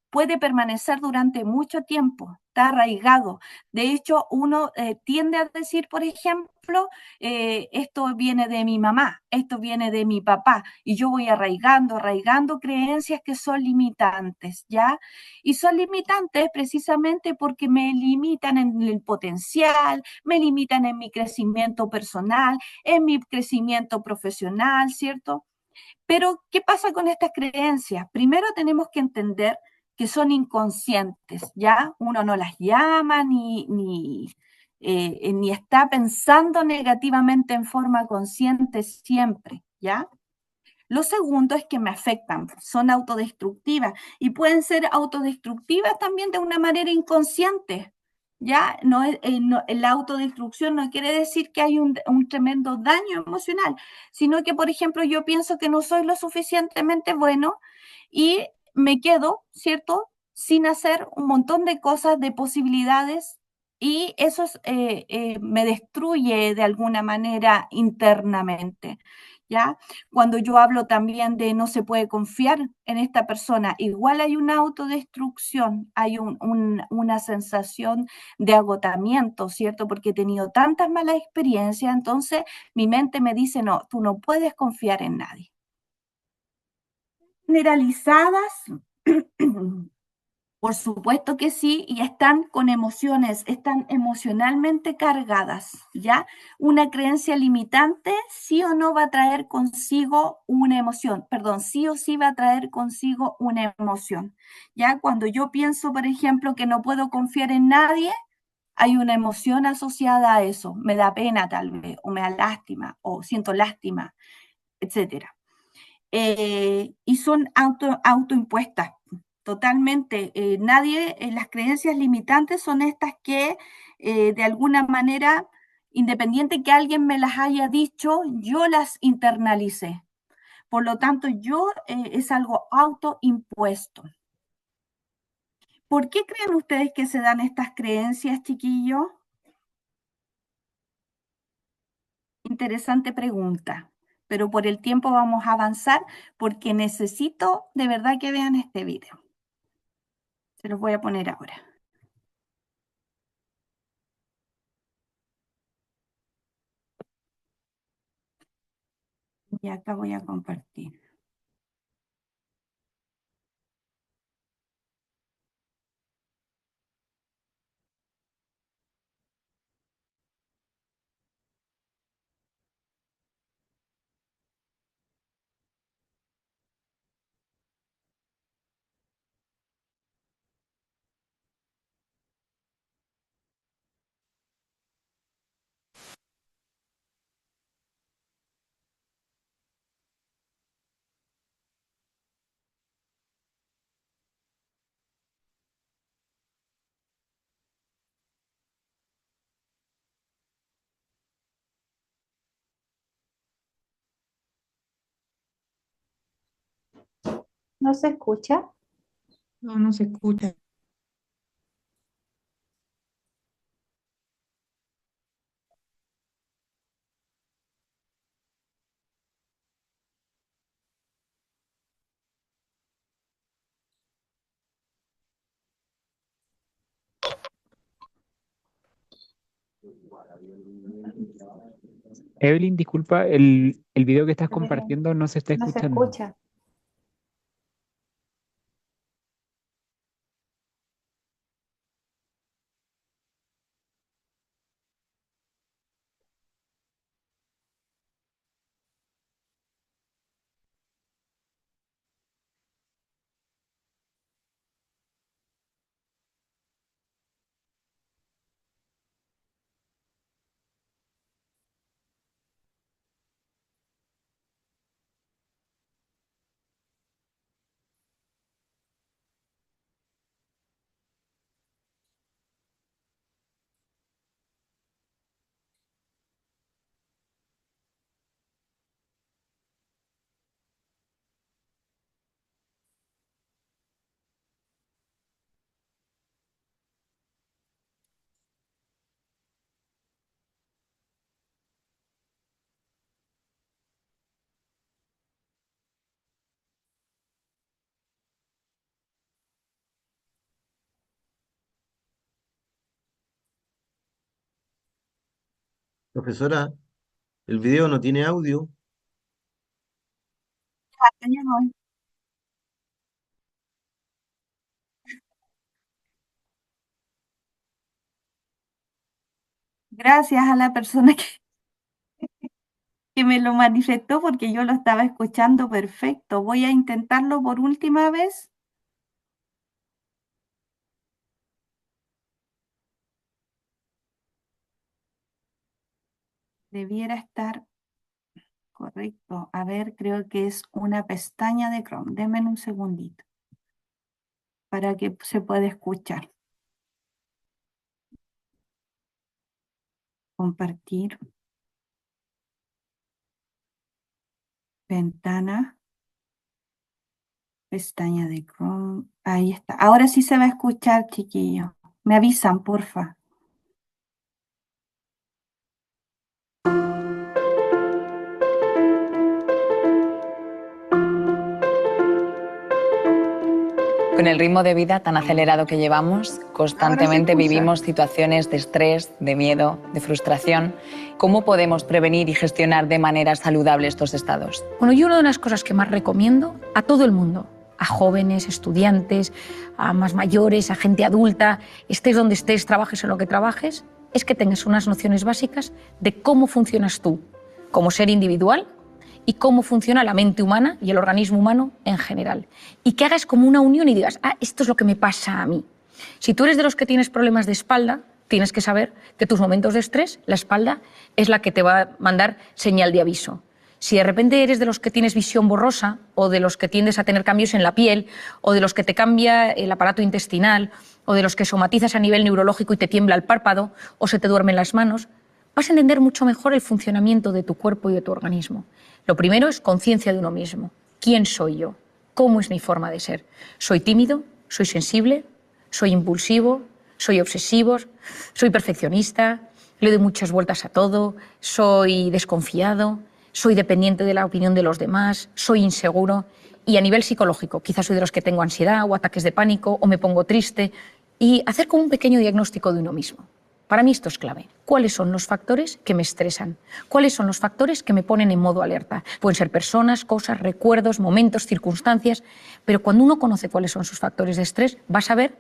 puede permanecer durante mucho tiempo, está arraigado. De hecho, uno tiende a decir, por ejemplo, esto viene de mi mamá, esto viene de mi papá, y yo voy arraigando creencias que son limitantes, ¿ya? Y son limitantes precisamente porque me limitan en el potencial, me limitan en mi crecimiento personal, en mi crecimiento profesional, ¿cierto? Pero, ¿qué pasa con estas creencias? Primero tenemos que entender que son inconscientes, ¿ya? Uno no las llama ni está pensando negativamente en forma consciente siempre, ¿ya? Lo segundo es que me afectan, son autodestructivas y pueden ser autodestructivas también de una manera inconsciente. Ya la autodestrucción no quiere decir que hay un tremendo daño emocional, sino que, por ejemplo, yo pienso que no soy lo suficientemente bueno y me quedo, ¿cierto?, sin hacer un montón de cosas, de posibilidades, y eso me destruye de alguna manera internamente. ¿Ya? Cuando yo hablo también de no se puede confiar en esta persona, igual hay una autodestrucción, hay una sensación de agotamiento, ¿cierto? Porque he tenido tantas malas experiencias, entonces mi mente me dice, no, tú no puedes confiar en nadie. Generalizadas, por supuesto que sí, y están con emociones, están emocionalmente cargadas, ¿ya? Una creencia limitante sí o no va a traer consigo una emoción, perdón, sí o sí va a traer consigo una emoción, ¿ya? Cuando yo pienso, por ejemplo, que no puedo confiar en nadie, hay una emoción asociada a eso, me da pena tal vez, o me da lástima, o siento lástima, etcétera. Y son autoimpuestas. Totalmente, las creencias limitantes son estas que de alguna manera, independiente que alguien me las haya dicho, yo las internalicé. Por lo tanto, es algo autoimpuesto. ¿Por qué creen ustedes que se dan estas creencias, chiquillos? Interesante pregunta, pero por el tiempo vamos a avanzar porque necesito de verdad que vean este video. Se los voy a poner ahora. Y acá voy a compartir.
No se escucha.
No, no se escucha.
Evelyn, disculpa, el video que estás
El video
compartiendo no se está
no se
escuchando.
escucha.
Profesora, el video no tiene audio.
Allá voy. Gracias a la persona que me lo manifestó porque yo lo estaba escuchando perfecto. Voy a intentarlo por última vez. Debiera estar correcto. A ver, creo que es una pestaña de Chrome. Denme un segundito para que se pueda escuchar. Compartir. Ventana. Pestaña de Chrome. Ahí está. Ahora sí se va a escuchar, chiquillos. Me avisan, porfa.
Con el ritmo de vida tan acelerado que llevamos, constantemente
escucha.
vivimos situaciones de estrés, de miedo, de frustración. ¿Cómo podemos prevenir y gestionar de manera saludable estos estados?
Bueno, yo una de las cosas que más recomiendo a todo el mundo, a jóvenes, estudiantes, a más mayores, a gente adulta, estés donde estés, trabajes en lo que trabajes, es que tengas unas nociones básicas de cómo funcionas tú como ser individual y cómo funciona la mente humana y el organismo humano en general. Y que hagas como una unión y digas, esto es lo que me pasa a mí. Si tú eres de los que tienes problemas de espalda, tienes que saber que tus momentos de estrés, la espalda, es la que te va a mandar señal de aviso. Si de repente eres de los que tienes visión borrosa o de los que tiendes a tener cambios en la piel o de los que te cambia el aparato intestinal o de los que somatizas a nivel neurológico y te tiembla el párpado o se te duermen las manos, vas a entender mucho mejor el funcionamiento de tu cuerpo y de tu organismo. Lo primero es conciencia de uno mismo. ¿Quién soy yo? ¿Cómo es mi forma de ser? ¿Soy tímido? ¿Soy sensible? ¿Soy impulsivo? ¿Soy obsesivo? ¿Soy perfeccionista? ¿Le doy muchas vueltas a todo? ¿Soy desconfiado? ¿Soy dependiente de la opinión de los demás? ¿Soy inseguro? Y a nivel psicológico, quizás soy de los que tengo ansiedad o ataques de pánico o me pongo triste. Y hacer como un pequeño diagnóstico de uno mismo. Para mí esto es clave. ¿Cuáles son los factores que me estresan? ¿Cuáles son los factores que me ponen en modo alerta? Pueden ser personas, cosas, recuerdos, momentos, circunstancias, pero cuando uno conoce cuáles son sus factores de estrés, vas a ver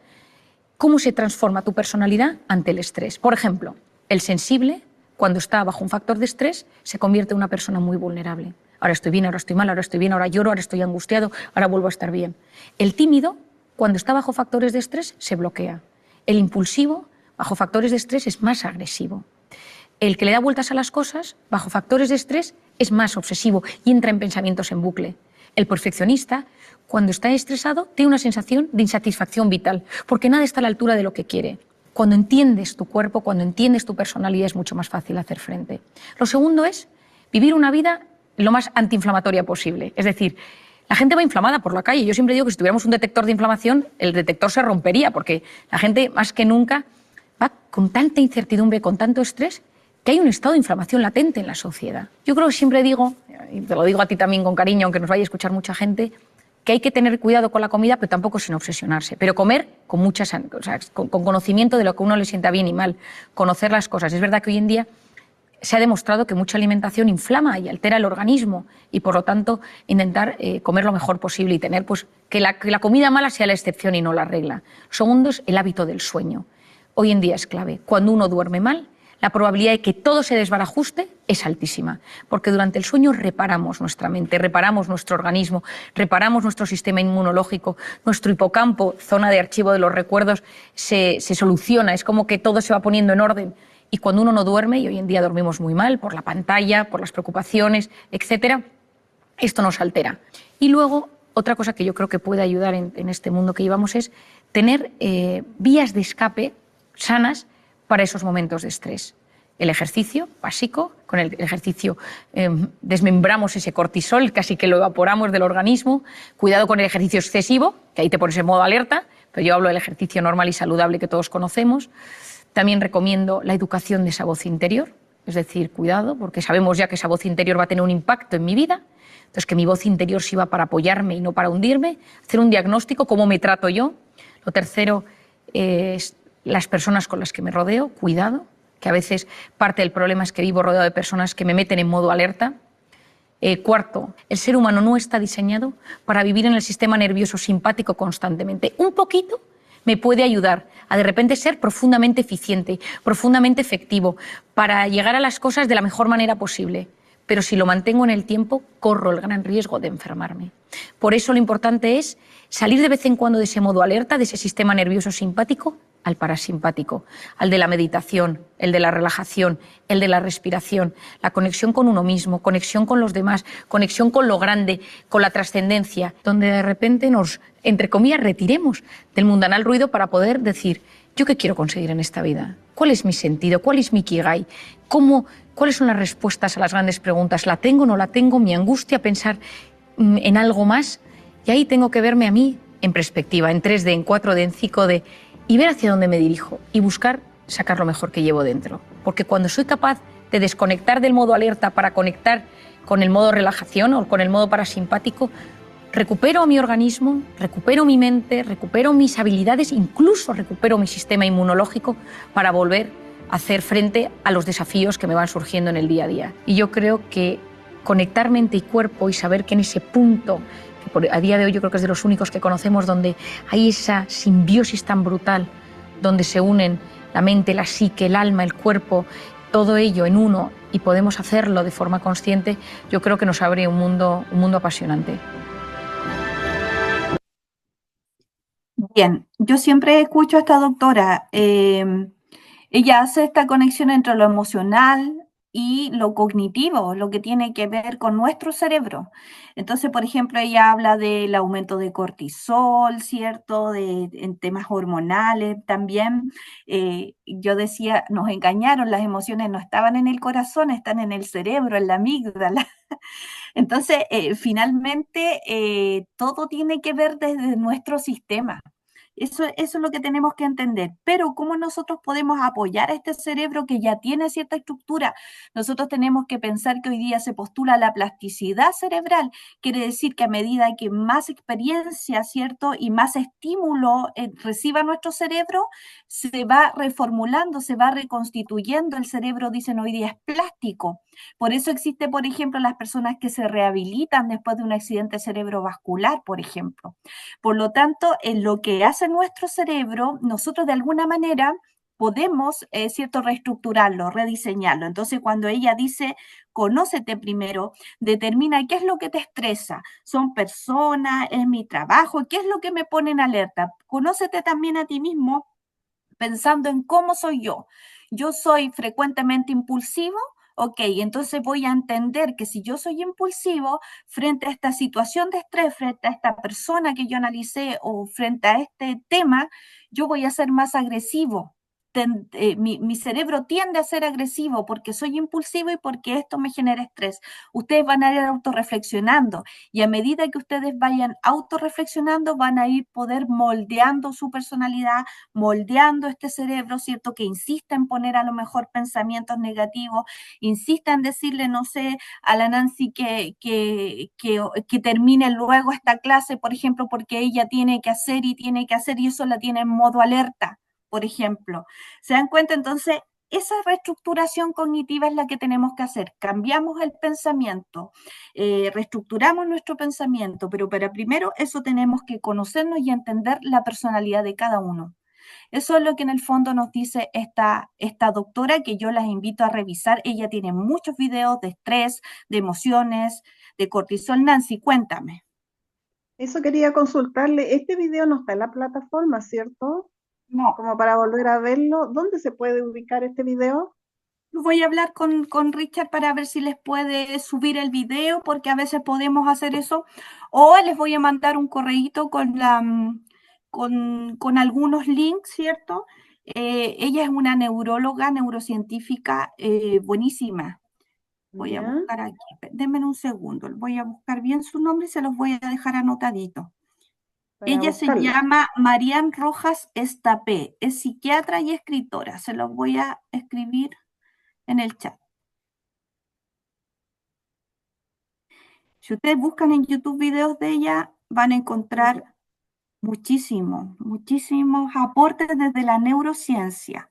cómo se transforma tu personalidad ante el estrés. Por ejemplo, el sensible, cuando está bajo un factor de estrés, se convierte en una persona muy vulnerable. Ahora estoy bien, ahora estoy mal, ahora estoy bien, ahora lloro, ahora estoy angustiado, ahora vuelvo a estar bien. El tímido, cuando está bajo factores de estrés, se bloquea. El impulsivo, bajo factores de estrés, es más agresivo. El que le da vueltas a las cosas, bajo factores de estrés, es más obsesivo y entra en pensamientos en bucle. El perfeccionista, cuando está estresado, tiene una sensación de insatisfacción vital, porque nada está a la altura de lo que quiere. Cuando entiendes tu cuerpo, cuando entiendes tu personalidad, es mucho más fácil hacer frente. Lo segundo es vivir una vida lo más antiinflamatoria posible. Es decir, La gente va inflamada por la calle. Yo siempre digo que si tuviéramos un detector de inflamación, el detector se rompería, porque la gente más que nunca va con tanta incertidumbre, con tanto estrés, que hay un estado de inflamación latente en la sociedad. Yo creo que siempre digo, y te lo digo a ti también con cariño, aunque nos vaya a escuchar mucha gente, que hay que tener cuidado con la comida, pero tampoco sin obsesionarse. Pero comer con con conocimiento de lo que a uno le sienta bien y mal, conocer las cosas. Es verdad que hoy en día se ha demostrado que mucha alimentación inflama y altera el organismo y, por lo tanto, intentar comer lo mejor posible y tener pues, que la comida mala sea la excepción y no la regla. Segundo es el hábito del sueño. Hoy en día es clave. Cuando uno duerme mal, la probabilidad de que todo se desbarajuste es altísima, porque durante el sueño reparamos nuestra mente, reparamos nuestro organismo, reparamos nuestro sistema inmunológico, nuestro hipocampo, zona de archivo de los recuerdos, se soluciona, es como que todo se va poniendo en orden. Y cuando uno no duerme, y hoy en día dormimos muy mal por la pantalla, por las preocupaciones, etcétera, esto nos altera. Y luego, otra cosa que yo creo que puede ayudar en este mundo que llevamos es tener vías de escape sanas para esos momentos de estrés. El ejercicio básico, con el ejercicio desmembramos ese cortisol, casi que lo evaporamos del organismo. Cuidado con el ejercicio excesivo, que ahí te pones en modo alerta, pero yo hablo del ejercicio normal y saludable que todos conocemos. También recomiendo la educación de esa voz interior, es decir, cuidado, porque sabemos ya que esa voz interior va a tener un impacto en mi vida, entonces que mi voz interior sirva para apoyarme y no para hundirme, hacer un diagnóstico, cómo me trato yo. Lo tercero es las personas con las que me rodeo, cuidado, que a veces parte del problema es que vivo rodeado de personas que me meten en modo alerta. Cuarto, el ser humano no está diseñado para vivir en el sistema nervioso simpático constantemente. Un poquito me puede ayudar a de repente ser profundamente eficiente, profundamente efectivo, para llegar a las cosas de la mejor manera posible. Pero si lo mantengo en el tiempo, corro el gran riesgo de enfermarme. Por eso lo importante es salir de vez en cuando de ese modo alerta, de ese sistema nervioso simpático, al parasimpático, al de la meditación, el de la relajación, el de la respiración, la conexión con uno mismo, conexión con los demás, conexión con lo grande, con la trascendencia, donde de repente nos, entre comillas, retiremos del mundanal ruido para poder decir, ¿yo qué quiero conseguir en esta vida? ¿Cuál es mi sentido? ¿Cuál es mi ikigai? ¿Cuáles son las respuestas a las grandes preguntas? ¿La tengo, no la tengo? ¿Mi angustia pensar en algo más? Y ahí tengo que verme a mí en perspectiva, en 3D, en 4D, en 5D, y ver hacia dónde me dirijo y buscar sacar lo mejor que llevo dentro. Porque cuando soy capaz de desconectar del modo alerta para conectar con el modo relajación o con el modo parasimpático, recupero mi organismo, recupero mi mente, recupero mis habilidades, incluso recupero mi sistema inmunológico para volver a hacer frente a los desafíos que me van surgiendo en el día a día. Y yo creo que conectar mente y cuerpo y saber que en ese punto, que a día de hoy yo creo que es de los únicos que conocemos, donde hay esa simbiosis tan brutal, donde se unen la mente, la psique, el alma, el cuerpo, todo ello en uno, y podemos hacerlo de forma consciente, yo creo que nos abre un mundo apasionante.
Bien, yo siempre escucho a esta doctora. Ella hace esta conexión entre lo emocional y lo cognitivo, lo que tiene que ver con nuestro cerebro. Entonces, por ejemplo, ella habla del aumento de cortisol, ¿cierto? En temas hormonales también. Yo decía, nos engañaron, las emociones no estaban en el corazón, están en el cerebro, en la amígdala. Entonces, finalmente, todo tiene que ver desde nuestro sistema. Eso es lo que tenemos que entender. Pero ¿cómo nosotros podemos apoyar a este cerebro que ya tiene cierta estructura? Nosotros tenemos que pensar que hoy día se postula la plasticidad cerebral. Quiere decir que a medida que más experiencia, ¿cierto? Y más estímulo reciba nuestro cerebro, se va reformulando, se va reconstituyendo. El cerebro, dicen hoy día, es plástico. Por eso existe, por ejemplo, las personas que se rehabilitan después de un accidente cerebrovascular, por ejemplo. Por lo tanto, en lo que hace nuestro cerebro, nosotros de alguna manera podemos, ¿cierto?, reestructurarlo, rediseñarlo. Entonces, cuando ella dice, conócete primero, determina qué es lo que te estresa. Son personas, es mi trabajo, qué es lo que me pone en alerta. Conócete también a ti mismo pensando en cómo soy yo. Yo soy frecuentemente impulsivo. Ok, entonces voy a entender que si yo soy impulsivo frente a esta situación de estrés, frente a esta persona que yo analicé o frente a este tema, yo voy a ser más agresivo. mi cerebro tiende a ser agresivo porque soy impulsivo y porque esto me genera estrés. Ustedes van a ir autorreflexionando y a medida que ustedes vayan autorreflexionando van a ir poder moldeando su personalidad, moldeando este cerebro, ¿cierto? Que insista en poner a lo mejor pensamientos negativos, insista en decirle, no sé, a la Nancy que termine luego esta clase, por ejemplo, porque ella tiene que hacer y eso la tiene en modo alerta, por ejemplo. ¿Se dan cuenta? Entonces, esa reestructuración cognitiva es la que tenemos que hacer. Cambiamos el pensamiento, reestructuramos nuestro pensamiento, pero para primero eso tenemos que conocernos y entender la personalidad de cada uno. Eso es lo que en el fondo nos dice esta doctora, que yo las invito a revisar. Ella tiene muchos videos de estrés, de emociones, de cortisol. Nancy, cuéntame.
Eso quería consultarle. Este video no está en la plataforma, ¿cierto?
No,
Como para volver a verlo. ¿Dónde se puede ubicar este video?
voy a hablar con Richard para ver si les puede subir el video, porque a veces podemos hacer eso, o les voy a mandar un correíto con algunos links, ¿cierto? Ella es una neuróloga, neurocientífica buenísima. Voy a
Ya,
buscar aquí, denme un segundo, voy a buscar bien su nombre y se los voy a dejar anotadito.
para
Ella se
buscarla.
llama Marian Rojas Estapé, es psiquiatra y escritora, se los voy a escribir en el chat. Si ustedes buscan en YouTube videos de ella, van a encontrar muchísimos aportes desde la neurociencia.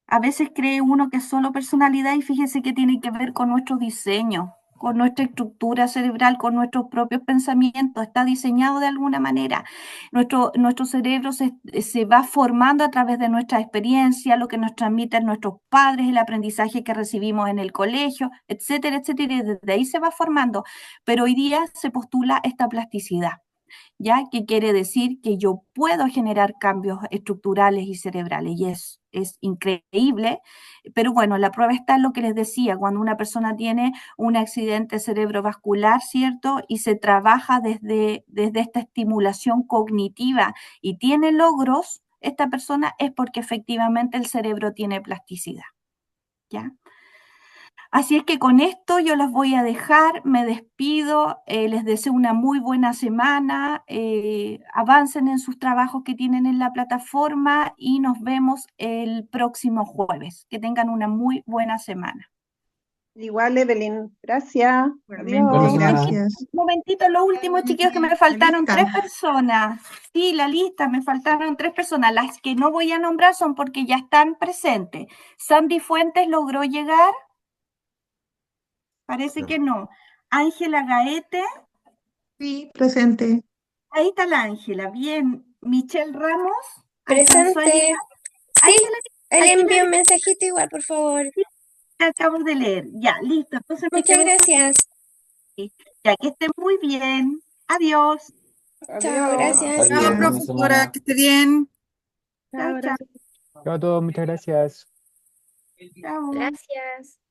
A veces cree uno que es solo personalidad y fíjese que tiene que ver con nuestro diseño, con nuestra estructura cerebral, con nuestros propios pensamientos. Está diseñado de alguna manera. Nuestro cerebro se va formando a través de nuestra experiencia, lo que nos transmiten nuestros padres, el aprendizaje que recibimos en el colegio, etcétera, etcétera. Y desde ahí se va formando. Pero hoy día se postula esta plasticidad. ¿Ya? Que quiere decir que yo puedo generar cambios estructurales y cerebrales y es increíble, pero bueno, la prueba está en lo que les decía, cuando una persona tiene un accidente cerebrovascular, ¿cierto? Y se trabaja desde esta estimulación cognitiva y tiene logros, esta persona es porque efectivamente el cerebro tiene plasticidad, ¿ya? Así es que con esto yo los voy a dejar, me despido, les deseo una muy buena semana, avancen en sus trabajos que tienen en la plataforma y nos vemos el próximo jueves. Que tengan una muy buena semana.
Igual, Evelyn. Gracias.
Igualmente,
Adiós.
gracias.
Un momentito, lo último, chiquillos, que me faltaron
lista.
3 personas. Sí, la lista, me faltaron 3 personas. Las que no voy a nombrar son porque ya están presentes. Sandy Fuentes logró llegar. Parece que no. Ángela Gaete.
Sí, presente.
Ahí está la Ángela, bien. Michelle Ramos, ¿alcanzó a
Presente.
llegar?
Sí,
Ángela,
le
aquí
envío un mensajito igual, por favor.
te acabo de leer. Ya, listo. Entonces me
Muchas
quedo
gracias.
aquí. Ya, que estén muy bien. Adiós.
Chao,
Adiós.
gracias.
Chao,
Adiós, buena
profesora,
semana.
que esté bien.
Chao, chao.
Chao a todos, muchas gracias.
Chao.
Gracias.